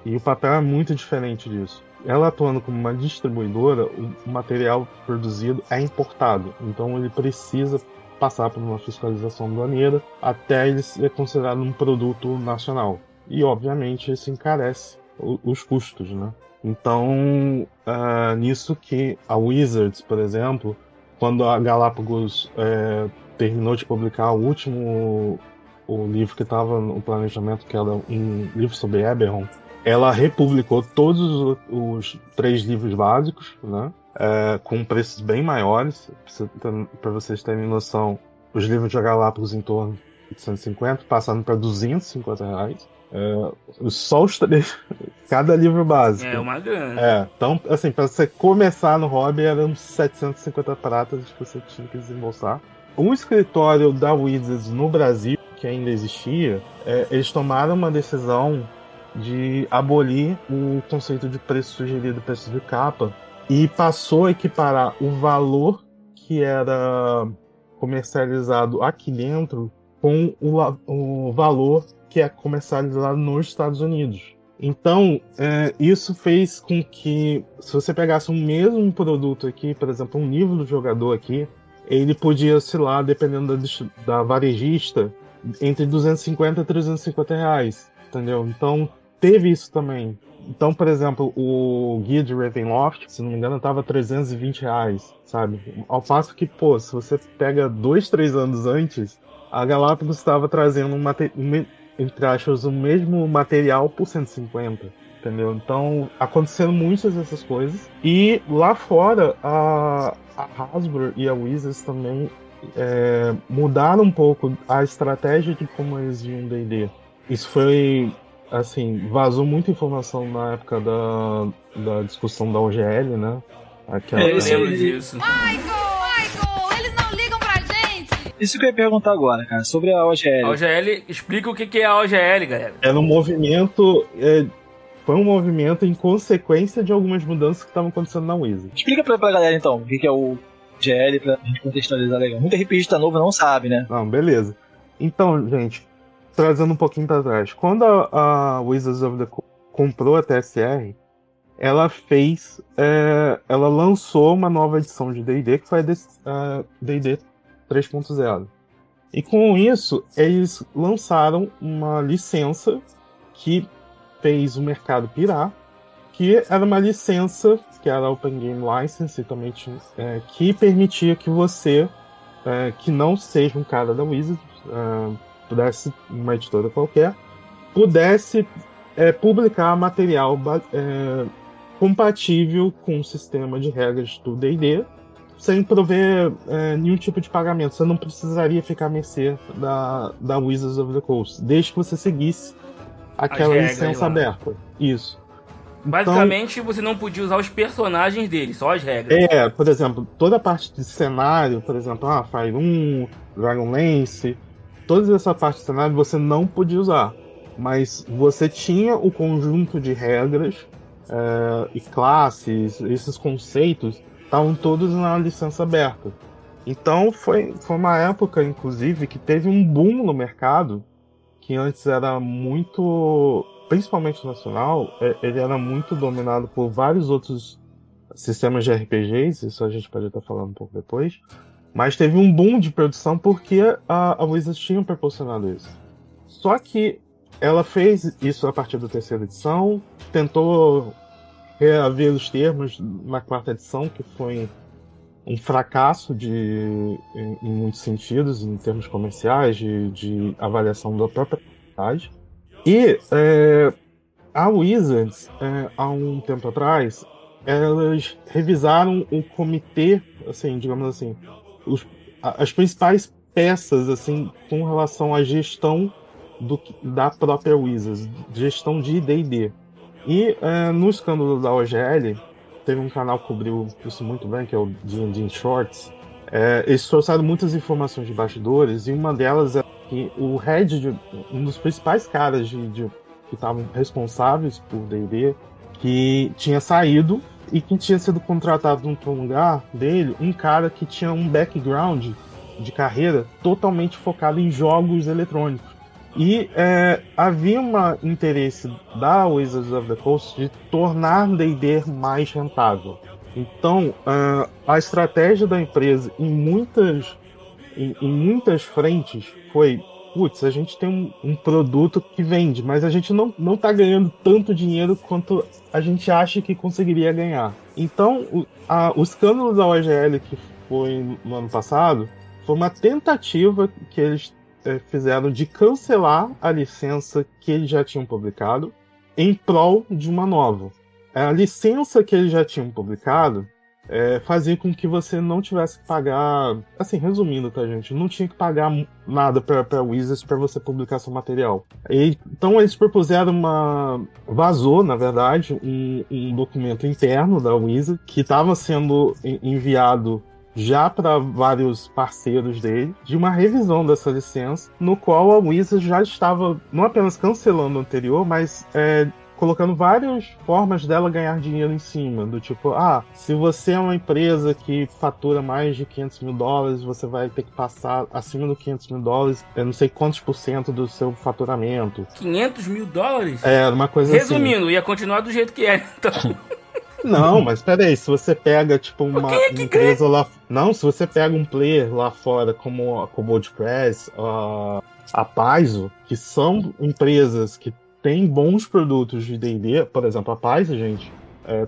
E o papel é muito diferente disso. Ela atuando como uma distribuidora, o material produzido é importado. Então ele precisa passar por uma fiscalização aduaneira até ele ser considerado um produto nacional. E obviamente isso encarece os custos, né? Então, nisso que a Wizards, por exemplo, quando a Galápagos terminou de publicar o livro que estava no planejamento, que era um livro sobre Eberron, ela republicou todos os 3 livros básicos, né? Com preços bem maiores. Para vocês terem noção, os livros de Galápagos em torno de 150, passando para 250 reais. Só os 3, cada livro básico. É uma grana. Então, assim, para você começar no hobby, eram 750 pratas que você tinha que desembolsar. O escritório da Wizards no Brasil, que ainda existia, eles tomaram uma decisão de abolir o conceito de preço sugerido, preço de capa, e passou a equiparar o valor que era comercializado aqui dentro com o valor que é comercializado nos Estados Unidos. Então, isso fez com que, se você pegasse o mesmo produto aqui, por exemplo, um livro do jogador aqui, ele podia oscilar, dependendo da varejista, entre 250 e 350 reais, entendeu? Então, teve isso também. Então, por exemplo, o Guia de Ravenloft, se não me engano, estava 320 reais, sabe? Ao passo que, se você pega 2, 3 anos antes, a Galápagos estava trazendo entre aspas, o mesmo material por 150, entendeu? Então, aconteceram muitas dessas coisas. E lá fora, a Hasbro e a Wizards também mudaram um pouco a estratégia de como eles viam D&D. Isso foi, assim, vazou muita informação na época da discussão da OGL, né? Eu lembro disso. Michael, eles não ligam pra gente. Isso que eu ia perguntar agora, cara, sobre a OGL. A OGL, explica o que é a OGL, galera. Era um movimento... Foi um movimento em consequência de algumas mudanças que estavam acontecendo na Wizard. Explica pra galera, então, o que é o GL pra gente contextualizar legal. Muita RPGista novo não sabe, né? Não, beleza. Então, gente, trazendo um pouquinho pra trás. Quando a Wizards of the Coast comprou a TSR, ela ela lançou uma nova edição de D&D, que foi a D&D 3.0. E com isso, eles lançaram uma licença que fez o mercado pirar, que era uma licença, que era Open Game License, e também tinha, que permitia que você, que não seja um cara da Wizards, pudesse, uma editora qualquer, pudesse publicar material compatível com o sistema de regras do D&D, sem prover nenhum tipo de pagamento. Você não precisaria ficar à mercê da Wizards of the Coast, desde que você seguisse aquela licença aberta. Isso. Basicamente, então, você não podia usar os personagens dele, só as regras. Por exemplo, toda a parte de cenário, por exemplo, Fire 1, Dragonlance, toda essa parte de cenário você não podia usar. Mas você tinha o conjunto de regras e classes, esses conceitos, estavam todos na licença aberta. Então foi uma época, inclusive, que teve um boom no mercado, que antes era muito, principalmente nacional, ele era muito dominado por vários outros sistemas de RPGs, isso a gente pode estar falando um pouco depois, mas teve um boom de produção porque a Wizards tinha proporcionado isso. Só que ela fez isso a partir da 3ª edição, tentou reaver os termos na 4ª edição, que foi um fracasso em muitos sentidos, em termos comerciais, de avaliação da própria qualidade. E a Wizards, há um tempo atrás, elas revisaram o comitê, assim, digamos assim, as principais peças assim, com relação à gestão da própria Wizards, gestão de D&D. E no escândalo da OGL, teve um canal que cobriu isso muito bem, que é o D&D Shorts. Eles trouxeram muitas informações de bastidores, e uma delas é que o head, um dos principais caras que estavam responsáveis por D&D, que tinha saído e que tinha sido contratado no lugar dele, um cara que tinha um background de carreira totalmente focado em jogos eletrônicos. E havia um interesse da Wizards of the Coast de tornar D&D mais rentável. Então, a estratégia da empresa em muitas frentes foi: a gente tem um produto que vende, mas a gente não está ganhando tanto dinheiro quanto a gente acha que conseguiria ganhar. Então, o escândalo da OGL, que foi no ano passado, foi uma tentativa que eles fizeram de cancelar a licença que eles já tinham publicado em prol de uma nova. A licença que eles já tinham publicado fazia com que você não tivesse que pagar, assim, resumindo, tá, gente? Não tinha que pagar nada para Wizards para você publicar seu material. Então eles propuseram vazou, na verdade, um documento interno da Wizards que estava sendo enviado já para vários parceiros dele, de uma revisão dessa licença, no qual a Wizards já estava não apenas cancelando o anterior, mas colocando várias formas dela ganhar dinheiro em cima, do tipo, se você é uma empresa que fatura mais de $500 mil, você vai ter que passar acima do $500 mil, eu não sei quantos % do seu faturamento. $500 mil? Uma coisa Resumindo, ia continuar do jeito que era, então... Não, mas peraí, se você pega, tipo, uma empresa lá... Não, se você pega um player lá fora, como a Cobold Press, a Paizo, que são empresas que têm bons produtos de D&D, por exemplo, a Paizo, gente,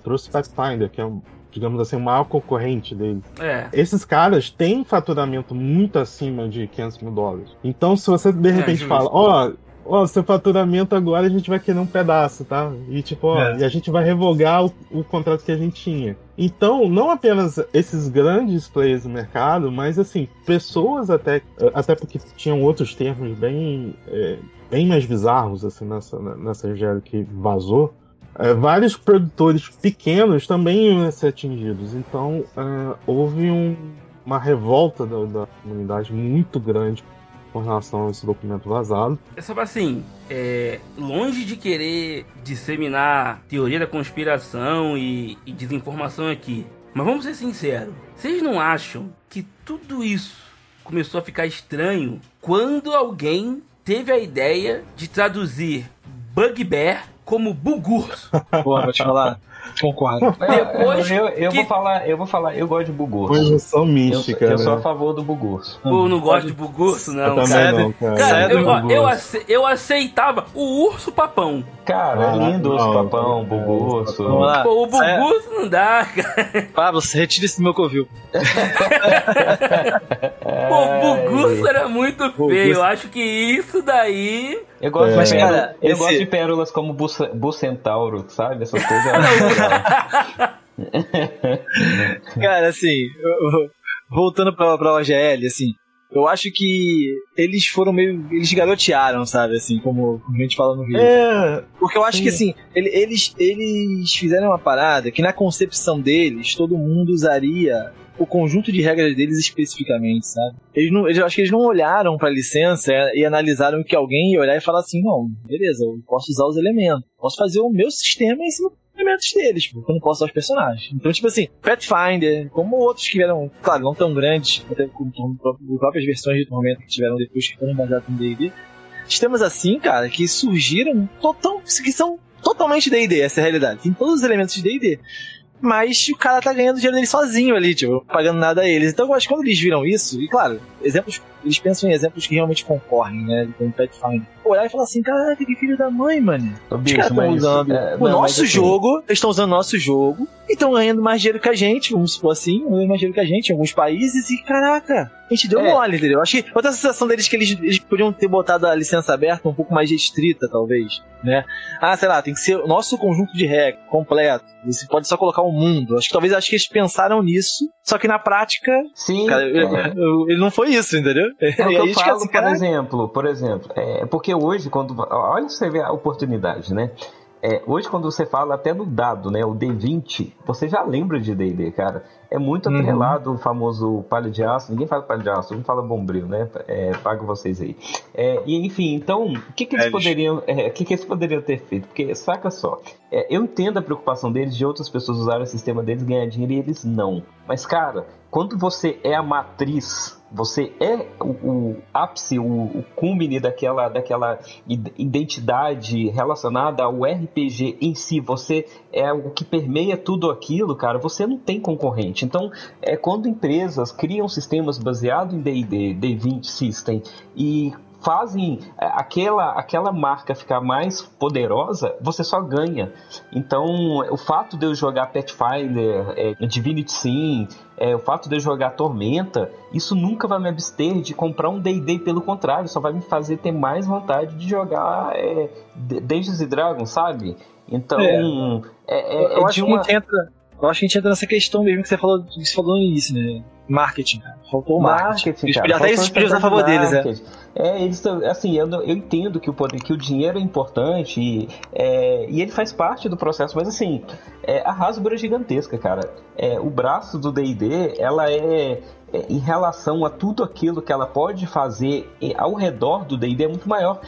trouxe Pathfinder, que é, digamos assim, o maior concorrente dele. Esses caras têm faturamento muito acima de $500 mil. Então, se você, de repente, fala, seu faturamento agora a gente vai querer um pedaço, tá? E tipo, e a gente vai revogar o contrato que a gente tinha. Então, não apenas esses grandes players no mercado, mas assim, pessoas até porque tinham outros termos bem mais bizarros, assim, nessa GL que vazou. Vários produtores pequenos também iam ser atingidos. Então, houve uma revolta da comunidade muito grande com relação a esse documento vazado. Só assim, longe de querer disseminar teoria da conspiração e desinformação aqui, mas vamos ser sinceros, vocês não acham que tudo isso começou a ficar estranho quando alguém teve a ideia de traduzir Bugbear como Bugurso? Porra, vou te falar. Concordo. Depois eu que- vou falar, eu gosto de Bugurso. Projeção mística, Eu sou a né? favor do Bugurso. Pô, não gosto de Bugurso, Eu não. também Cara, não, cara. Cara, Sério? eu aceitava o urso papão. Cara, é lindo o não, papão, não, Bugurso. Vamos lá. Pô, o Bugurso não dá, cara. Pablo, você retira isso do meu covil. Pô, o Bugurso era muito feio. Eu acho que isso daí... Eu gosto, Mas, de, cara, eu esse- gosto de pérolas como Bucentauro, sabe? Essas coisas. Eu acho legal. Cara, assim, voltando pra OGL, assim, eu acho que eles foram meio. Eles garotearam, sabe, assim, como a gente fala no Rio. Porque eu acho que, assim, eles fizeram uma parada que na concepção deles, todo mundo usaria o conjunto de regras deles especificamente, sabe? Eu acho que eles não olharam pra licença e analisaram que alguém ia olhar e falar assim, não, beleza, eu posso usar os elementos, posso fazer o meu sistema em cima dos elementos deles, porque eu não posso usar os personagens. Então, tipo assim, Pathfinder, como outros que vieram, claro, não tão grandes, até como próprias versões de Tormenta que tiveram depois que foram baseadas em D&D, sistemas assim, cara, que surgiram, que são totalmente D&D, essa é a realidade. Tem todos os elementos de D&D. Mas o cara tá ganhando dinheiro dele sozinho ali, tipo, não pagando nada a eles. Então eu acho que quando eles viram isso, e claro, exemplos, eles pensam em exemplos que realmente concorrem, né? Com o Pathfinder. Olhar e falar assim, caraca, que filho da mãe, mano. Ô, Os bicho, caras estão mas, usando é, o não, nosso mas assim, jogo, eles estão usando o nosso jogo e estão ganhando mais dinheiro que a gente, vamos supor assim, ganhando mais dinheiro que a gente em alguns países e caraca, a gente deu mole, entendeu? Acho que outra sensação deles que eles podiam ter botado a licença aberta um pouco mais restrita, talvez, né? Ah, sei lá, tem que ser o nosso conjunto de regras completo. Você pode só colocar o mundo. Acho que eles pensaram nisso, só que na prática, sim, cara, ele não foi isso, entendeu? É o que eu fica falo, assim, por exemplo, porque hoje, olha você vê a oportunidade, né? Hoje, quando você fala até no dado, né, o D20, você já lembra de D&D, cara. É muito atrelado o famoso palho de aço. Ninguém fala palho de aço, não fala bombril, né? Pago vocês aí. E enfim, então, o que eles poderiam ter feito? Porque, saca só, eu entendo a preocupação deles de outras pessoas usarem o sistema deles, ganhar dinheiro e eles não. Mas, cara, quando você é a matriz, você é o ápice, o cúmine daquela identidade relacionada ao RPG em si, você é o que permeia tudo aquilo, cara, você não tem concorrente. Então, quando empresas criam sistemas baseados em D&D, D20 System, e fazem aquela marca ficar mais poderosa, você só ganha. Então, o fato de eu jogar Pathfinder, Divinity Sim, o fato de eu jogar Tormenta, isso nunca vai me abster de comprar um D&D, pelo contrário, só vai me fazer ter mais vontade de jogar Dungeons & Dragons, sabe? Então, eu acho que a gente entra nessa questão mesmo que você falou no início, né? Marketing, cara. Faltou o marketing. Até isso pediu a favor deles, eles assim, eu entendo que o dinheiro é importante e ele faz parte do processo, mas assim, a Hasbro é gigantesca, cara. O braço do D&D, ela em relação a tudo aquilo que ela pode fazer ao redor do D&D é muito maior.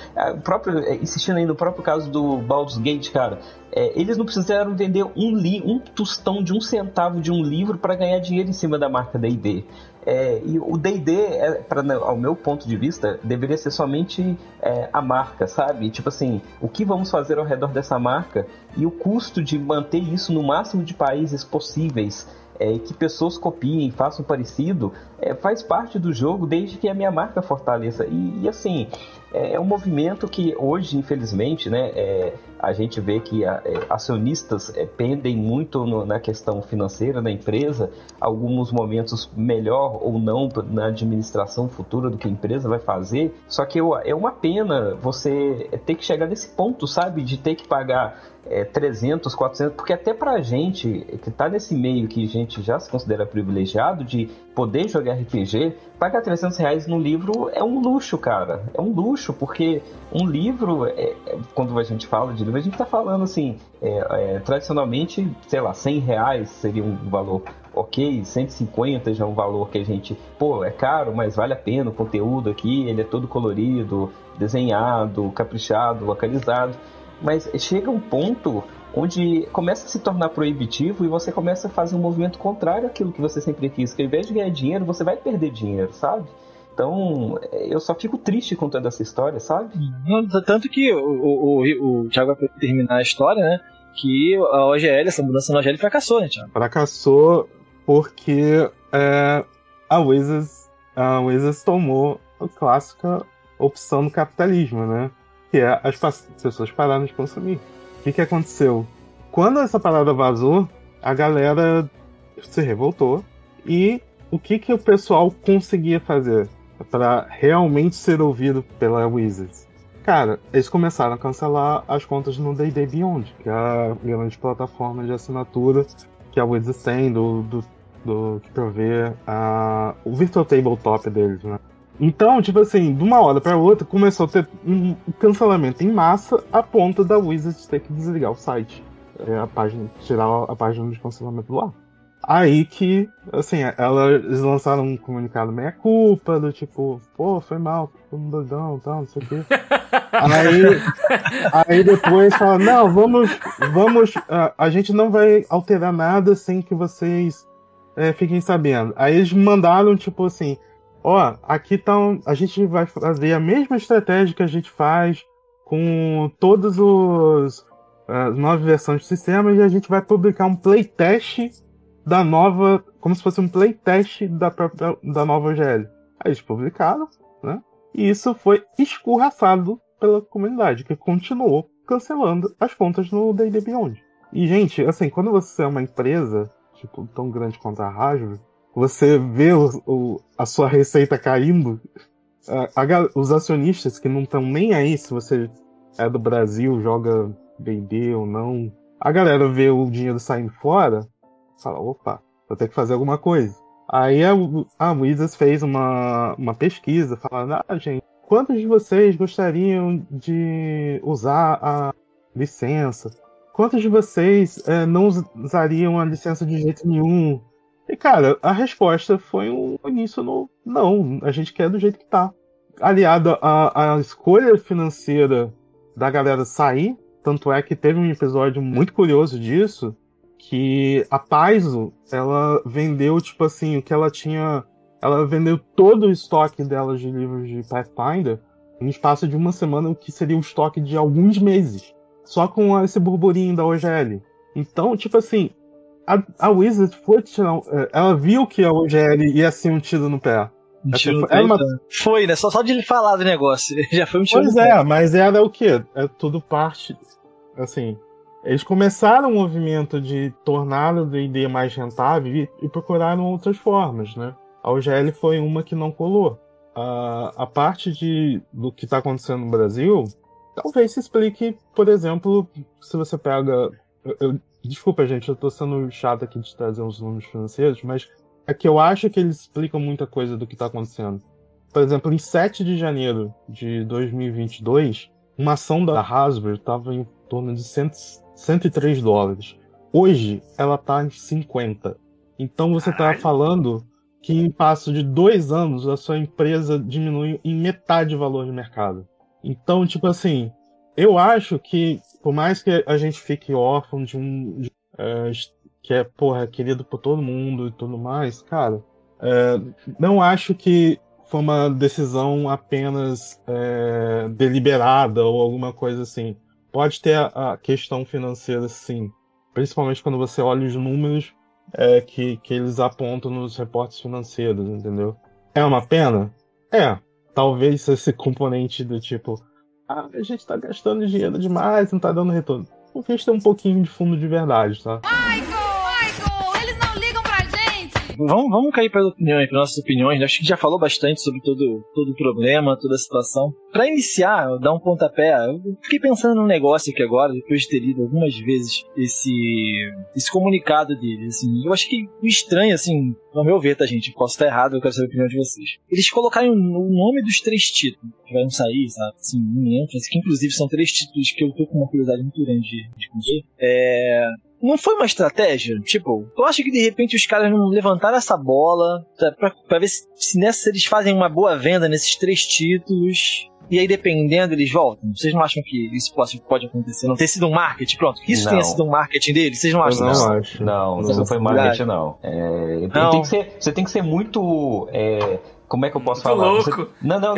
Insistindo aí no próprio caso do Baldur's Gate, cara, eles não precisaram vender um tostão de 1 centavo de um livro para ganhar dinheiro em cima da marca D&D. E o D&D, ao meu ponto de vista, deveria ser somente a marca, sabe? Tipo assim, o que vamos fazer ao redor dessa marca e o custo de manter isso no máximo de países possíveis, que pessoas copiem, façam parecido, faz parte do jogo desde que a minha marca fortaleça. E assim, é um movimento que hoje, infelizmente, né, a gente vê que acionistas pendem muito na questão financeira da empresa, alguns momentos melhor ou não na administração futura do que a empresa vai fazer, só que é uma pena você ter que chegar nesse ponto, sabe, de ter que pagar 300, 400, porque até pra gente que tá nesse meio que a gente já se considera privilegiado de poder jogar RPG, pagar R$300 no livro é um luxo, cara. É um luxo, porque um livro, quando a gente fala de livro, a gente tá falando assim, tradicionalmente, sei lá, R$100 seria um valor ok, 150 já é um valor que a gente, é caro, mas vale a pena, o conteúdo aqui, ele é todo colorido, desenhado, caprichado, localizado. Mas chega um ponto onde começa a se tornar proibitivo e você começa a fazer um movimento contrário àquilo que você sempre quis, que ao invés de ganhar dinheiro, você vai perder dinheiro, sabe? Então, eu só fico triste com toda essa história, sabe? Tanto que o Thiago vai terminar a história, né? que a OGL, essa mudança na OGL fracassou, né, Thiago? Fracassou porque a Wizards tomou a clássica opção do capitalismo, né? Que é as pessoas pararam de consumir. O que aconteceu? Quando essa parada vazou, a galera se revoltou. E o que o pessoal conseguia fazer para realmente ser ouvido pela Wizards? Cara, eles começaram a cancelar as contas no D&D Beyond, que é a grande plataforma de assinatura que a Wizards tem, que provê o Virtual Tabletop deles, né? Então, tipo assim, de uma hora para outra, começou a ter um cancelamento em massa a ponto da Wizards ter que desligar o site. Tirar a página de cancelamento do ar. Aí que, assim, eles lançaram um comunicado meia-culpa, do tipo, pô, foi mal, todo mundo doidão, tal, não sei o quê. Aí depois fala, não, vamos, a gente não vai alterar nada sem que vocês fiquem sabendo. Aí eles mandaram, tipo assim, aqui a gente vai fazer a mesma estratégia que a gente faz com todas as novas versões do sistema e a gente vai publicar um playtest da nova, como se fosse um playtest da nova OGL. Aí eles publicaram, né? E isso foi escorraçado pela comunidade, que continuou cancelando as contas no D&D Beyond. E, gente, assim, quando você é uma empresa, tipo, tão grande quanto a Hasbro, você vê a sua receita caindo, os acionistas que não estão nem aí se você é do Brasil, joga D&D ou não, a galera vê o dinheiro saindo fora, fala, opa, vou ter que fazer alguma coisa. Aí a Wizards fez uma pesquisa falando, gente, quantos de vocês gostariam de usar a licença? Quantos de vocês não usariam a licença de jeito nenhum? E, cara, a resposta foi um início no não, a gente quer do jeito que tá. Aliado à escolha financeira da galera sair, tanto é que teve um episódio muito curioso disso, que a Paizo, ela vendeu, tipo assim, o que ela tinha... Ela vendeu todo o estoque dela de livros de Pathfinder no espaço de uma semana, o que seria o estoque de alguns meses. Só com esse burburinho da OGL. Então, tipo assim, a Wizard foi tirar... Ela viu que a OGL ia ser um tiro no pé. Foi, né? Só de ele falar do negócio. Já foi um tiro no pé. Pois é, mas era o quê? É tudo parte... Assim... Eles começaram o movimento de tornar o D&D mais rentável e procuraram outras formas, né? A OGL foi uma que não colou. A parte do que está acontecendo no Brasil, talvez se explique, por exemplo, se você pega... Desculpa, gente, eu estou sendo chato aqui de trazer os números financeiros, mas é que eu acho que eles explicam muita coisa do que está acontecendo. Por exemplo, em 7 de janeiro de 2022, uma ação da Hasbro estava em torno de $103. Hoje, ela está em 50. Então você está falando que em passo de 2 anos, a sua empresa diminui em metade o valor de mercado. Então, tipo assim, eu acho que, por mais que a gente fique órfão que é, querido por todo mundo e tudo mais, cara, não acho que foi uma decisão apenas deliberada ou alguma coisa assim. Pode ter a questão financeira, sim. Principalmente quando você olha os números que eles apontam nos reportes financeiros, entendeu? É uma pena? Talvez esse componente do tipo, a gente tá gastando dinheiro demais, não tá dando retorno. Porque a gente tem um pouquinho de fundo de verdade, tá? Michael, eles não ligam pra gente! Vamos cair para nossas opiniões. Acho que já falou bastante sobre todo o problema, toda a situação. Para iniciar, dar um pontapé, eu fiquei pensando num negócio aqui agora, depois de ter lido algumas vezes esse comunicado dele. Assim, eu acho que o estranho, assim, ao meu ver, tá, gente? Posso estar errado, eu quero saber a opinião de vocês. Eles colocaram o nome dos 3 títulos que vão sair, sabe? Assim, em ênfase, que inclusive são 3 títulos que eu tô com uma curiosidade muito grande de conhecer. Não foi uma estratégia? Tipo, eu acho que de repente os caras não levantaram essa bola pra ver se eles fazem uma boa venda nesses 3 títulos e aí dependendo eles voltam. Vocês não acham que isso pode acontecer? Não ter sido um marketing? Pronto, que isso tenha sido um marketing deles? Vocês não acham? Eu não acho. Não foi marketing, não. Você tem que ser muito Como é que eu posso Tô falar? louco. Não.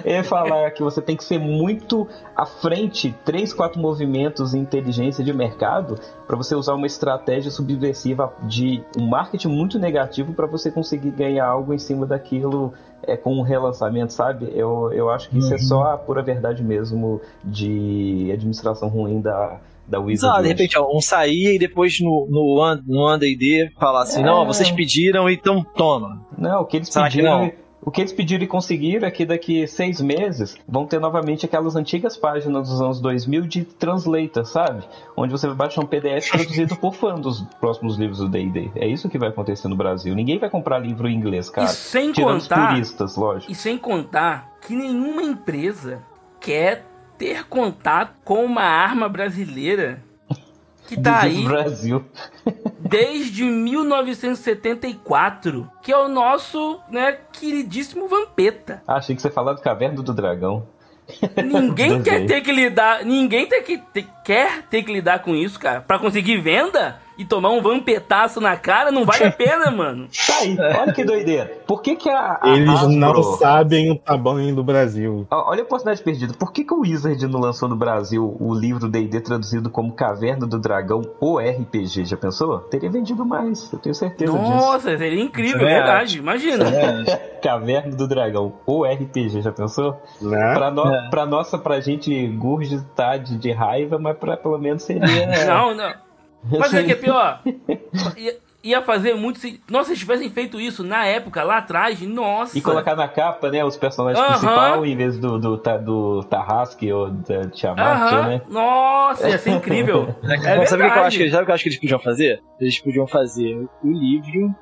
Eu ia falar que você tem que ser muito à frente, 3, 4 movimentos em inteligência de mercado, para você usar uma estratégia subversiva de um marketing muito negativo para você conseguir ganhar algo em cima daquilo com um relançamento, sabe? Eu acho que isso é só a pura verdade mesmo de administração ruim da Wizards. De repente, um sair e depois no AD&D falar assim, não, vocês pediram, então toma. Não, o que eles pediram e conseguiram é que daqui 6 meses vão ter novamente aquelas antigas páginas dos anos 2000 de Translator, sabe? Onde você vai baixar um PDF traduzido por fã dos próximos livros do D&D. É isso que vai acontecer no Brasil. Ninguém vai comprar livro em inglês, cara. E sem tirando contar, os turistas, lógico. E sem contar que nenhuma empresa quer ter contato com uma arma brasileira que tá aí Brasil. desde 1974, que é o nosso, queridíssimo Vampeta. Achei que você falava do Caverna do Dragão. Ninguém quer ter que lidar, quer ter que lidar com isso, cara. Pra conseguir venda e tomar um vampetaço na cara, não vale a pena, mano. Tá aí, olha que doideira. Por que a Eles Hasbro... não sabem o tamanho do Brasil. Olha a oportunidade perdida. Por que o Wizard não lançou no Brasil o livro D&D traduzido como Caverna do Dragão ou RPG? Já pensou? Teria vendido mais, eu tenho certeza disso. Nossa, seria incrível, verdade. Imagina. Caverna do Dragão ou RPG, já pensou? Né? Pra gente gurgitar de raiva, mas pelo menos seria... Não. Mas o que é pior? Ia fazer muito... Nossa, se tivessem feito isso na época, lá atrás, nossa... E colocar na capa, né, os personagens principais em vez do Tarrasque ou da Tiamat, né? Nossa, ia ser incrível. Sabe o que eu acho que eles podiam fazer? Eles podiam fazer o livro,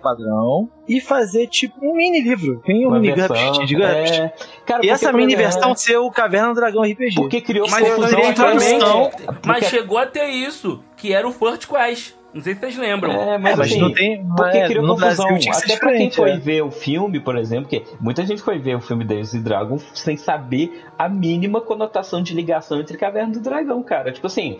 padrão, e fazer tipo um mini livro. Tem um mini GURPS de GURPS. Cara, e essa mini versão ser o Caverna do Dragão RPG. Porque criou confusão. Mas chegou a ter isso, que era o First Quest. Não sei se vocês lembram. Mas assim, não tem. Porque criou no confusão. Brasil, até pra quem foi ver o filme, por exemplo, que muita gente foi ver o filme Dungeons & Dragons sem saber a mínima conotação de ligação entre Caverna do Dragão, cara. Tipo assim,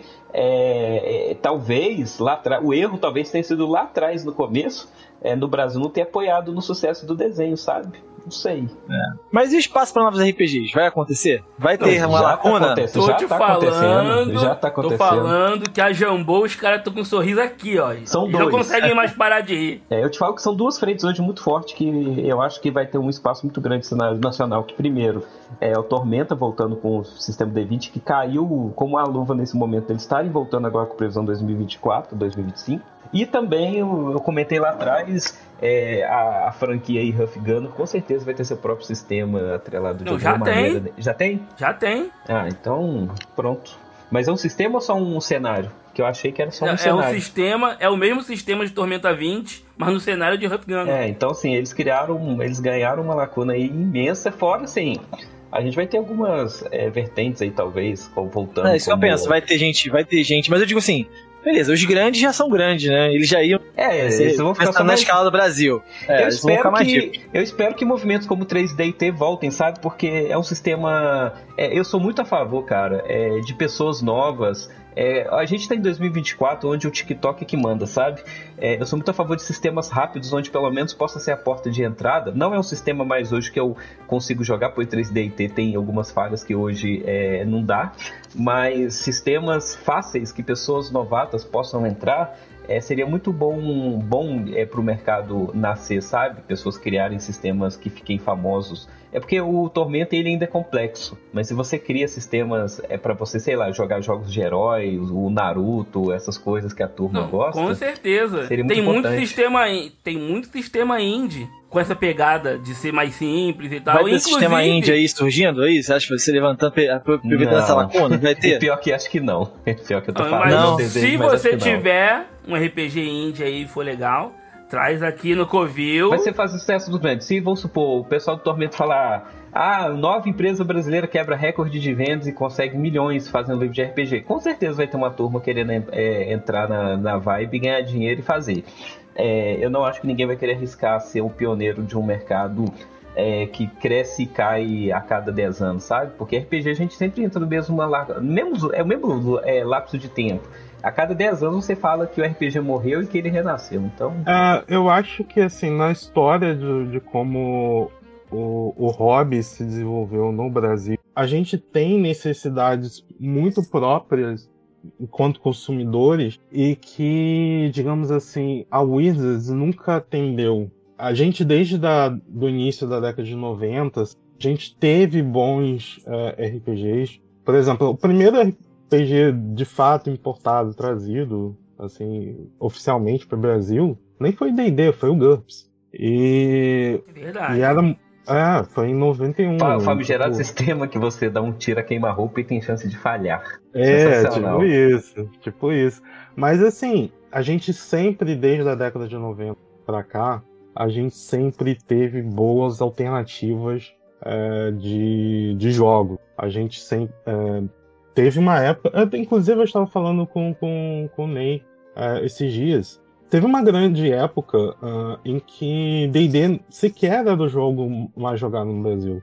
talvez lá atrás, o erro talvez tenha sido lá atrás, no começo, no Brasil não ter apoiado no sucesso do desenho, sabe? Não sei. Mas e o espaço para novos RPGs? Vai acontecer? Vai ter uma lacuna? Já tá acontecendo. Tô falando que a Jambô, os caras estão com um sorriso aqui, ó. São dois. Não conseguem mais parar de rir. Eu te falo que são duas frentes hoje muito fortes que eu acho que vai ter um espaço muito grande no cenário nacional. Que primeiro é o Tormenta voltando com o sistema D20, que caiu como a luva nesse momento. Eles estarem voltando agora com previsão 2024, 2025. E também, eu comentei lá atrás, a franquia aí, Huff Gunner, com certeza vai ter seu próprio sistema atrelado de alguma maneira. Já tem? Já tem. Então, pronto. Mas é um sistema ou só um cenário? Que eu achei que era só um cenário. É o mesmo sistema de Tormenta 20, mas no cenário de Huff Gunner. Então assim, eles ganharam uma lacuna aí imensa, fora assim... A gente vai ter algumas vertentes aí, talvez, voltando. Isso que eu penso, vai ter gente, mas eu digo assim, beleza, os grandes já são grandes, né? Eles já iam eles vão ficar na escala do Brasil. Eu espero que movimentos como 3D&T voltem, sabe? Porque é um sistema... eu sou muito a favor, cara, de pessoas novas. A gente está em 2024, onde o TikTok é que manda, sabe? Eu sou muito a favor de sistemas rápidos, onde pelo menos possa ser a porta de entrada. Não é um sistema mais hoje que eu consigo jogar, pois 3D&T tem algumas falhas que hoje não dá. Mas sistemas fáceis que pessoas novatas possam entrar... seria muito bom para o mercado nascer, sabe? Pessoas criarem sistemas que fiquem famosos. Porque o Tormenta ele ainda é complexo, mas se você cria sistemas para você, sei lá, jogar jogos de heróis, o Naruto, essas coisas que a turma gosta. Com certeza. Tem muito sistema indie com essa pegada de ser mais simples e tal. Vai ter sistema indie aí surgindo aí? Você acha que você levantando aproveitando essa lacuna? Vai ter? Pior que acho que não. Pior que eu tô falando. Mas se você tiver um RPG indie aí e for legal, traz aqui no Covil. Vai ser fazer sucesso do grande. Se, vamos supor, o pessoal do Tormento falar... nova empresa brasileira quebra recorde de vendas e consegue milhões fazendo livro de RPG. Com certeza vai ter uma turma querendo entrar na vibe, ganhar dinheiro e fazer. Eu não acho que ninguém vai querer arriscar ser o pioneiro de um mercado que cresce e cai a cada 10 anos, sabe? Porque RPG a gente sempre entra no mesmo lapso de tempo. A cada 10 anos você fala que o RPG morreu e que ele renasceu, então... Eu acho que, assim, na história de como o hobby se desenvolveu no Brasil, a gente tem necessidades muito próprias enquanto consumidores e que, digamos assim, a Wizards nunca atendeu. A gente, desde do início da década de 90, a gente teve bons RPGs. Por exemplo, o primeiro RPG de fato importado, trazido, assim, oficialmente para o Brasil, nem foi D&D, foi o GURPS. Verdade. E era... foi em 91. O famigerado sistema que você dá um tiro a queima-roupa e tem chance de falhar. Tipo isso. Mas assim, a gente sempre, desde a década de 90 pra cá, a gente sempre teve boas alternativas de jogo. A gente sempre teve uma época... Inclusive eu estava falando com o Ney esses dias. Teve uma grande época em que D&D sequer era o jogo mais jogado no Brasil,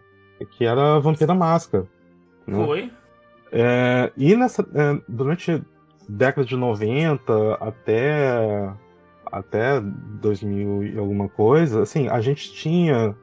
que era Vampira Máscara. Né? Foi. E durante a década de 90 até 2000 e alguma coisa, assim, a gente tinha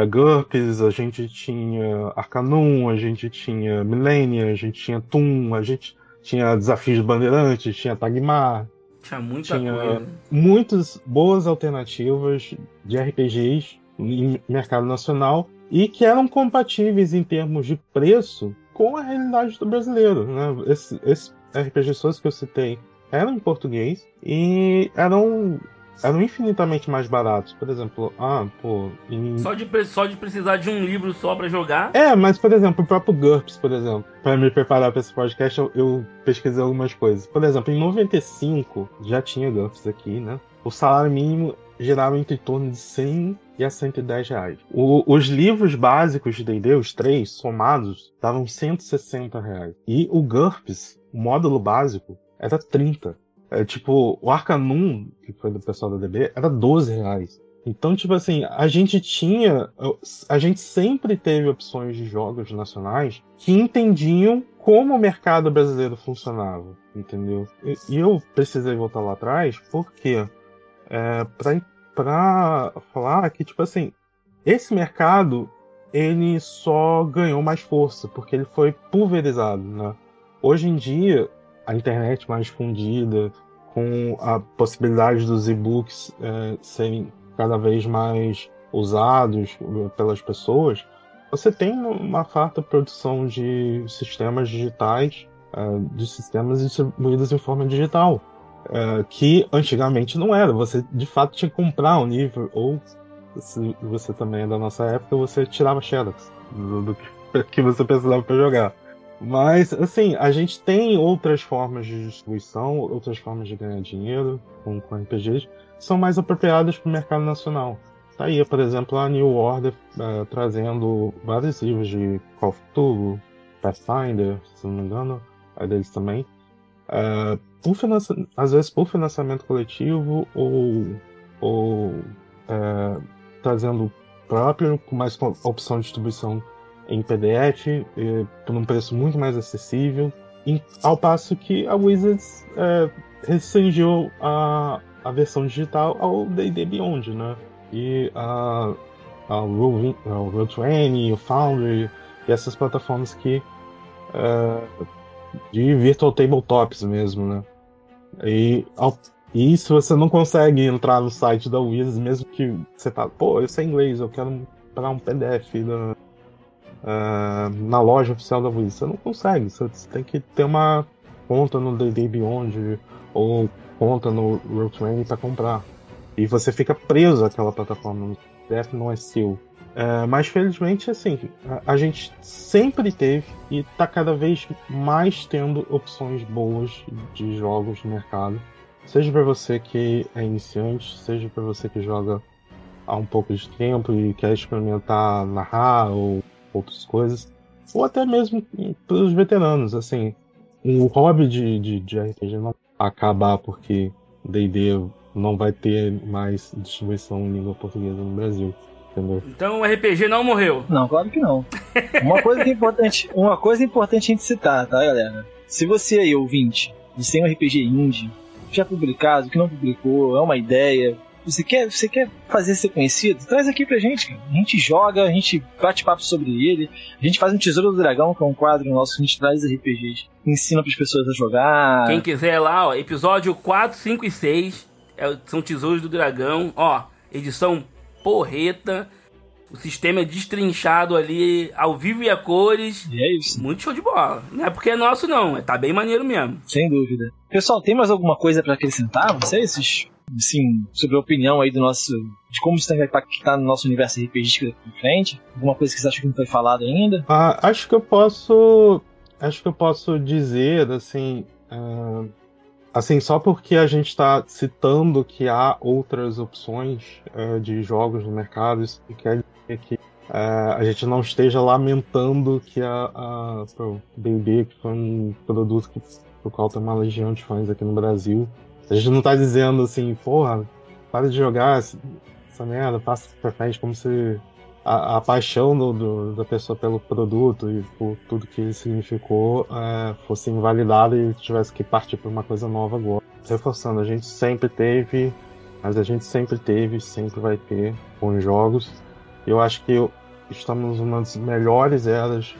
GURPS, a gente tinha Arcanum, a gente tinha Millennia, a gente tinha Toon, a gente tinha Desafios de Bandeirantes, tinha Tagmar. Tinha muita coisa. Muitas boas alternativas de RPGs no mercado nacional e que eram compatíveis em termos de preço com a realidade do brasileiro. Né? Esses RPGs todos que eu citei eram em português e eram infinitamente mais baratos. Por exemplo, Só de precisar de um livro só pra jogar? Mas, por exemplo, o próprio GURPS, por exemplo, para me preparar para esse podcast, eu pesquisei algumas coisas. Por exemplo, em 95, já tinha GURPS aqui, né? O salário mínimo girava entre torno de 100 e a 110 reais. Os livros básicos de D&D, os 3, somados, davam 160 reais. E o GURPS, o módulo básico, era 30. Tipo, o Arcanum, que foi do pessoal da DB, era 12 reais. Então, tipo assim, a gente sempre teve opções de jogos nacionais que entendiam como o mercado brasileiro funcionava, entendeu? E eu precisei voltar lá atrás porque pra falar que, tipo assim, esse mercado, ele só ganhou mais força, porque ele foi pulverizado, né? Hoje em dia, a internet mais difundida, com a possibilidade dos e-books serem cada vez mais usados pelas pessoas, você tem uma farta produção de sistemas digitais, de sistemas distribuídos em forma digital, que antigamente não era. Você, de fato, tinha que comprar um livro, ou, se você também é da nossa época, você tirava xerox do que você precisava para jogar. Mas, assim, a gente tem outras formas de distribuição, outras formas de ganhar dinheiro com RPGs, que são mais apropriadas para o mercado nacional. Tá aí, por exemplo, a New Order trazendo vários livros de Call of Cthulhu, Pathfinder, se não me engano, é deles também. Às vezes por financiamento coletivo ou trazendo próprio, com mais opção de distribuição em PDF, por um preço muito mais acessível, ao passo que a Wizards restringiu a versão digital ao D&D Beyond, né? E a Roll20, o Foundry, e essas plataformas de virtual tabletops mesmo, né? E se você não consegue entrar no site da Wizards, mesmo que você tá, eu sei inglês, eu quero comprar um PDF na loja oficial da Wizards, você não consegue. Você tem que ter uma conta no D&D Beyond ou conta no Roll20 para comprar. E você fica preso àquela plataforma. O PDF não é seu. Mas felizmente, assim, a gente sempre teve e tá cada vez mais tendo opções boas de jogos no mercado. Seja para você que é iniciante, seja para você que joga há um pouco de tempo e quer experimentar narrar ou outras coisas, ou até mesmo para os veteranos. Assim, o hobby de RPG não vai acabar porque D&D não vai ter mais distribuição em língua portuguesa no Brasil, entendeu? Então o RPG não morreu? Não, claro que não. Uma coisa importante a gente citar, tá, galera? Se você aí, ouvinte, Você tem um RPG indie, já publicado, que não publicou, é uma ideia. Você quer fazer ser conhecido? Traz aqui pra gente, cara. A gente joga, a gente bate papo sobre ele, a gente faz um Tesouro do Dragão, que é um quadro nosso que a gente traz RPGs, ensina pras pessoas a jogar. Quem quiser lá, ó, episódio 4, 5 e 6 são Tesouros do Dragão, ó, edição porreta, o sistema é destrinchado ali, ao vivo e a cores. E é isso. Muito show de bola. Não é porque é nosso, não. Tá bem maneiro mesmo. Sem dúvida. Pessoal, tem mais alguma coisa pra acrescentar? Vocês, assim, sobre a opinião aí do nosso... de como isso vai impactar no nosso universo RPGístico daqui pra frente? Alguma coisa que vocês acham que não foi falado ainda? Acho que eu posso dizer, assim... assim, só porque a gente está citando que há outras opções de jogos no mercado, isso quer dizer que a gente não esteja lamentando que o D&D, que foi um produto pro qual tem uma legião de fãs aqui no Brasil, a gente não está dizendo assim, porra, para de jogar essa merda, passa pra frente, como se a paixão da pessoa pelo produto e por tudo que ele significou fosse invalidada e tivesse que partir para uma coisa nova agora. Reforçando, a gente sempre teve, sempre vai ter bons jogos. Eu acho que estamos numa das melhores eras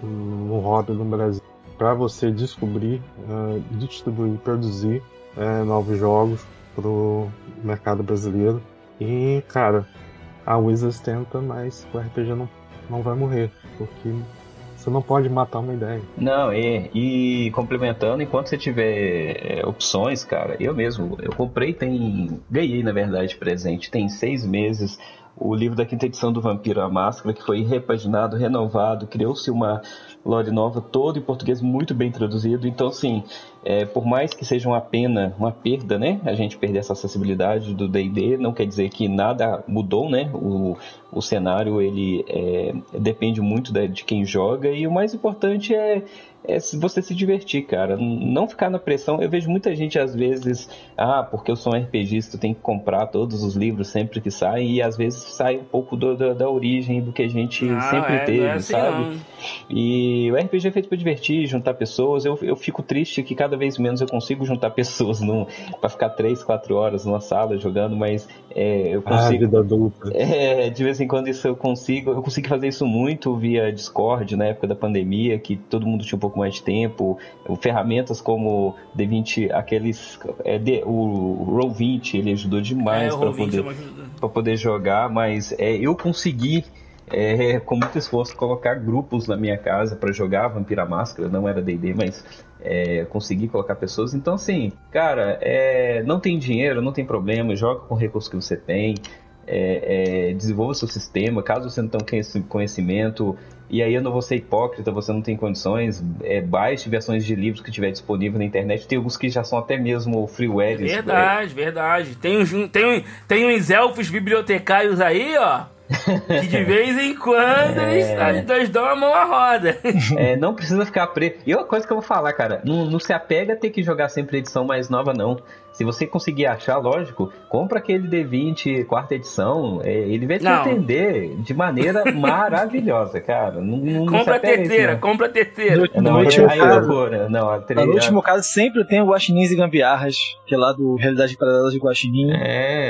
no hobby no Brasil para você descobrir, distribuir, produzir novos jogos pro mercado brasileiro. E, cara, a Wizards tenta, mas o RPG não vai morrer, porque você não pode matar uma ideia. Não, e complementando, enquanto você tiver opções, cara, eu comprei, ganhei, na verdade, presente, tem 6 meses, o livro da 5ª edição do Vampiro à Máscara, que foi repaginado, renovado, criou-se uma lore nova, todo em português, muito bem traduzido. Então, assim, por mais que seja uma perda, né, a gente perder essa acessibilidade do D&D, não quer dizer que nada mudou, né, o cenário, ele depende muito de quem joga, e o mais importante é você se divertir, cara, não ficar na pressão. Eu vejo muita gente, às vezes, porque eu sou um RPGista, tem que comprar todos os livros sempre que saem, e às vezes sai um pouco da origem do que a gente sempre teve, assim, sabe? Não. E o RPG é feito pra divertir, juntar pessoas. Eu fico triste que cada vez menos eu consigo juntar pessoas pra ficar 3, 4 horas numa sala jogando, mas eu consigo... vida adulta. De vez em quando isso eu consegui fazer isso muito via Discord, na época da pandemia, que todo mundo tinha um pouco mais de tempo, ferramentas como D20, o Roll20, ele ajudou demais para poder jogar, mas eu consegui com muito esforço colocar grupos na minha casa para jogar Vampiro à Máscara. Não era D&D, mas consegui colocar pessoas. Então, assim, cara, não tem dinheiro, não tem problema, joga com o recurso que você tem, desenvolva seu sistema. Caso você não tenha conhecimento, e aí eu não vou ser hipócrita, você não tem condições, baixe versões de livros que tiver disponível na internet. Tem alguns que já são até mesmo freewares. Verdade. Tem uns elfos bibliotecários aí, ó, que de vez em quando eles dão a mão à roda. Não precisa ficar preso. E uma coisa que eu vou falar, cara, não se apega a ter que jogar sempre a edição mais nova, não. Se você conseguir achar, lógico, compra aquele D20 4ª edição, ele vai te atender de maneira maravilhosa, cara. Compra a terceira. No último caso, sempre tem o Guaxinins e Gambiarras, que é lá do Realidade Paralela de Guaxinim.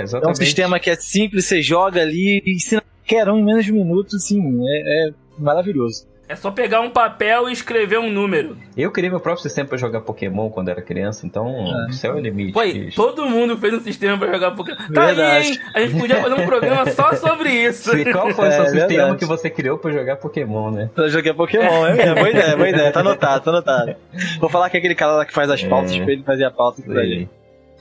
Exatamente. É um sistema que é simples, você joga ali e ensina qualquer um em menos de um minuto, assim, é maravilhoso. É só pegar um papel e escrever um número. Eu criei meu próprio sistema pra jogar Pokémon quando era criança, então o céu é o limite. Pô, todo mundo fez um sistema pra jogar Pokémon. Tá aí, hein? A gente podia fazer um programa só sobre isso. E qual foi o seu sistema que você criou pra jogar Pokémon, né? Pra jogar Pokémon, boa ideia. Tá anotado. Vou falar que é aquele cara lá que faz as pautas, pra ele fazer a pauta aqui pra gente.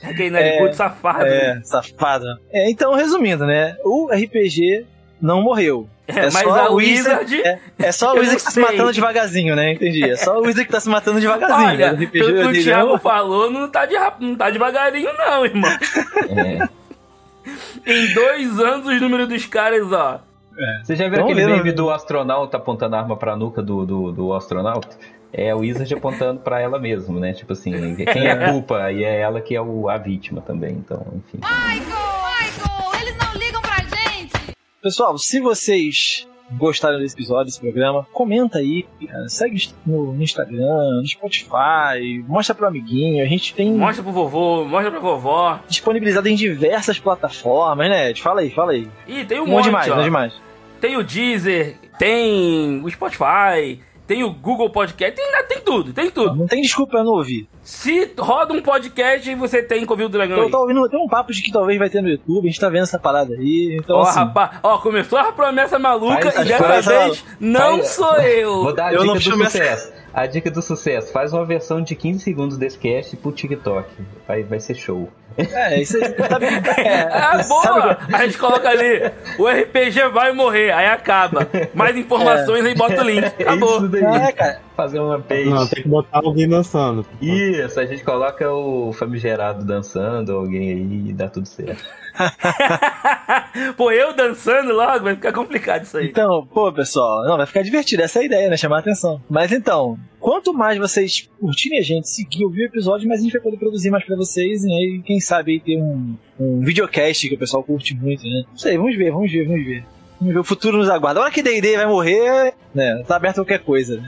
Aquele narigudo safado. Safado. Então, resumindo, né? O RPG não morreu. Mas a Wizard... É só a Wizard que tá se matando devagarzinho, né? Entendi. É só a Wizard que tá se matando devagarzinho. Olha, né? Pelo que o Thiago falou, não tá devagarinho não, irmão. Em 2 anos, os números dos caras, ó. Você já viu aquele meme do astronauta apontando a arma pra nuca do astronauta? É o Wizard apontando pra ela mesmo, né? Tipo assim, quem é a culpa? E é ela que é a vítima também, então, enfim. Michael, eles não ligam pra gente! Pessoal, se vocês gostaram desse episódio, desse programa, comenta aí, cara, segue no Instagram, no Spotify, mostra pro amiguinho, a gente tem... Mostra pro vovô, mostra pra vovó. Disponibilizado em diversas plataformas, né, Ed? Fala aí. Ih, tem um Não monte, demais, ó. não demais. Tem o Deezer, tem o Spotify, tem o Google Podcast, tem tudo. Não tem desculpa eu não ouvir. Se roda um podcast e você tem que ouvir o Dragão Eu aí. tô ouvindo, tem um papo de que talvez vai ter no YouTube, a gente tá vendo essa parada aí, então Ó, assim... rapaz, começou a promessa maluca Faz- e dessa faz- vez não sou eu. Vou dar a Eu dica não do chamo sucesso. A dica do sucesso. Faz uma versão de 15 segundos desse cast pro TikTok. Vai ser show. Isso aí, sabe? Boa! A gente coloca ali, o RPG vai morrer, aí acaba. Mais informações, aí bota o link. Acabou. Isso daí. Cara. Fazer uma page. Não, tem que botar alguém dançando. Isso, a gente coloca o famigerado dançando, alguém aí e dá tudo certo. Pô, eu dançando logo, vai ficar complicado isso aí. Então, pessoal, não, vai ficar divertido, essa é a ideia, né? Chamar a atenção. Mas então, quanto mais vocês curtirem a gente, seguir, ouvir o episódio, mais a gente vai poder produzir mais pra vocês, né? E quem sabe aí ter um videocast que o pessoal curte muito, né? Não sei, vamos ver. Vamos ver, o futuro nos aguarda. A hora que D&D vai morrer, né? Tá aberto a qualquer coisa.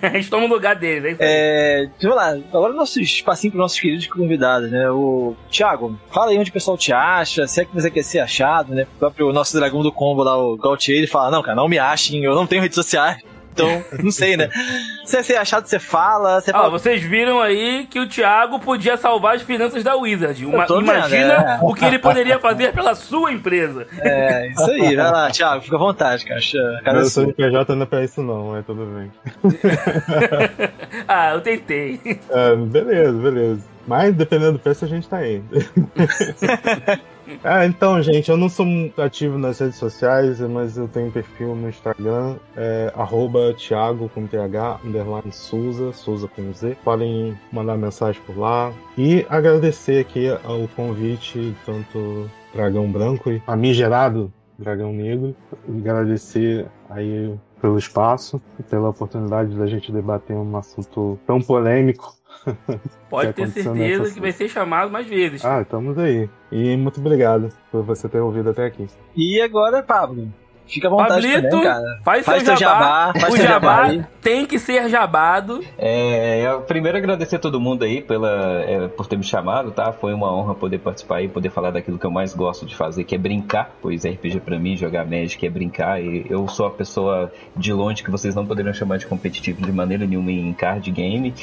A gente toma o lugar deles, é isso aí. Vamos lá, agora nosso espacinho pros nossos queridos convidados, né? O Thiago, fala aí onde o pessoal te acha, se é que você quer ser achado, né? O próprio nosso dragão do combo lá, o Gautier, ele fala, não, cara, não me achem, eu não tenho redes sociais. Então, não sei, né? Se é ser achado, você fala... Vocês viram aí que o Thiago podia salvar as finanças da Wizard. Imagina vendo, o que ele poderia fazer pela sua empresa. Isso aí, vai lá, Thiago, fica à vontade, cara. Meu CNPJ não é pra isso não, é tudo bem. Eu tentei. Beleza. Mas dependendo do preço a gente tá aí. Então, gente, eu não sou muito ativo nas redes sociais, mas eu tenho um perfil no Instagram, @Thiago com TH, _Souza com Z. Podem mandar mensagem por lá. E agradecer aqui ao convite, tanto Dragão Branco e famigerado Dragão Negro. Agradecer aí pelo espaço, pela oportunidade da gente debater um assunto tão polêmico. Pode ter certeza que vai ser chamado mais vezes. Estamos aí. E muito obrigado por você ter ouvido até aqui. E agora, Pablo, fica à vontade. Pablito, também, cara. Faz seu jabá. Faz o seu jabá aí. tem que ser jabado. Eu primeiro agradecer a todo mundo aí por ter me chamado, tá? Foi uma honra poder participar e poder falar daquilo que eu mais gosto de fazer, que é brincar, pois RPG pra mim, jogar Magic é brincar, e eu sou a pessoa de longe que vocês não poderiam chamar de competitivo de maneira nenhuma em card game.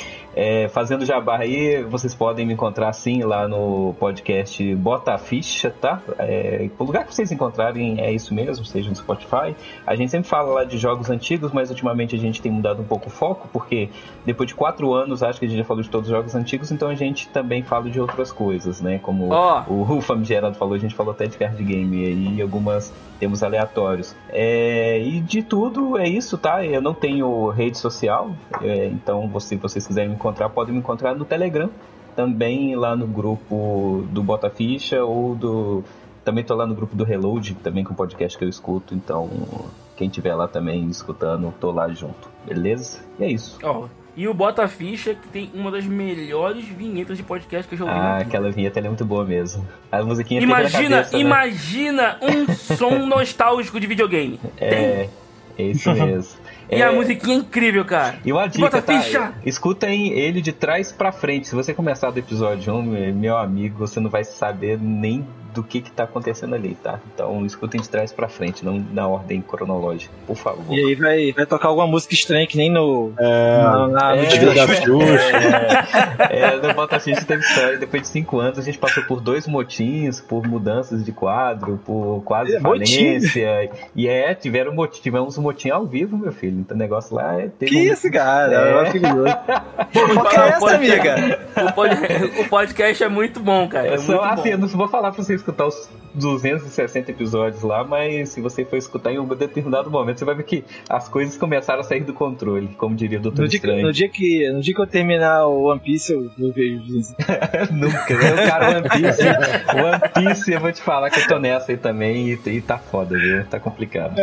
Fazendo jabá aí, vocês podem me encontrar sim lá no podcast Bota a Ficha, tá? O lugar que vocês encontrarem é isso mesmo, seja no Spotify. A gente sempre fala lá de jogos antigos, mas ultimamente a gente tem mudado um pouco o foco, porque depois de 4 anos, acho que a gente já falou de todos os jogos antigos, então a gente também fala de outras coisas, né? Como o Famigerado falou, a gente falou até de card game e algumas temas aleatórios. E de tudo é isso, tá? Eu não tenho rede social, então se vocês quiserem me encontrar, podem me encontrar no Telegram, também lá no grupo do Bota Ficha ou também tô lá no grupo do Reload, também com o podcast que eu escuto, então quem tiver lá também escutando, tô lá junto, beleza? E é isso. E o Bota Ficha, que tem uma das melhores vinhetas de podcast que eu já ouvi na vida. Aquela vinheta é muito boa mesmo. A musiquinha Imagina um som nostálgico de videogame. É isso mesmo. E a musiquinha é incrível, cara. E uma dica, Bota Ficha! Escutem ele de trás pra frente. Se você começar do episódio 1, meu amigo, você não vai saber nem do que tá acontecendo ali, tá? Então escutem de trás pra frente, não na ordem cronológica, por favor. E aí vai tocar alguma música estranha que nem no Tira da Xuxa. No Bota Ficha teve história. Depois de 5 anos a gente passou por 2 motins, por mudanças de quadro, por quase falência. E tivemos um motim ao vivo, meu filho. Então o negócio lá Que isso, cara? Fofoca é essa, amiga? O podcast é muito bom, cara. Eu não vou falar pra você escutar os 260 episódios lá, mas se você for escutar em um determinado momento, você vai ver que as coisas começaram a sair do controle, como diria o Doutor Estranho. No dia que eu terminar o One Piece, eu vejo isso. Nunca, né? Cara, One Piece, eu vou te falar que eu tô nessa aí também e tá foda, viu? Tá complicado.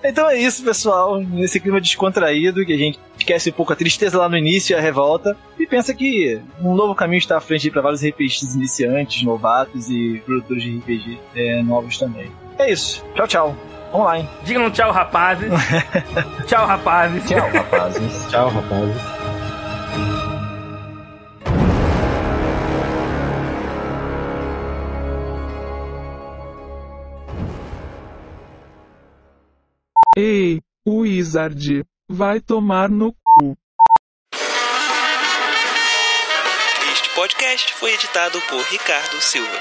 Então é isso, pessoal. Nesse clima descontraído, que a gente esquece um pouco a tristeza lá no início e a revolta, e pensa que um novo caminho está à frente para vários RPGs iniciantes, novatos e produtores de RPG novos também. É isso. Tchau, tchau. online. Digam tchau, rapazes. Tchau, rapazes. Tchau, rapazes. Tchau, rapazes. Ei, Wizard, vai tomar no cu. Este podcast foi editado por Ricardo Silva.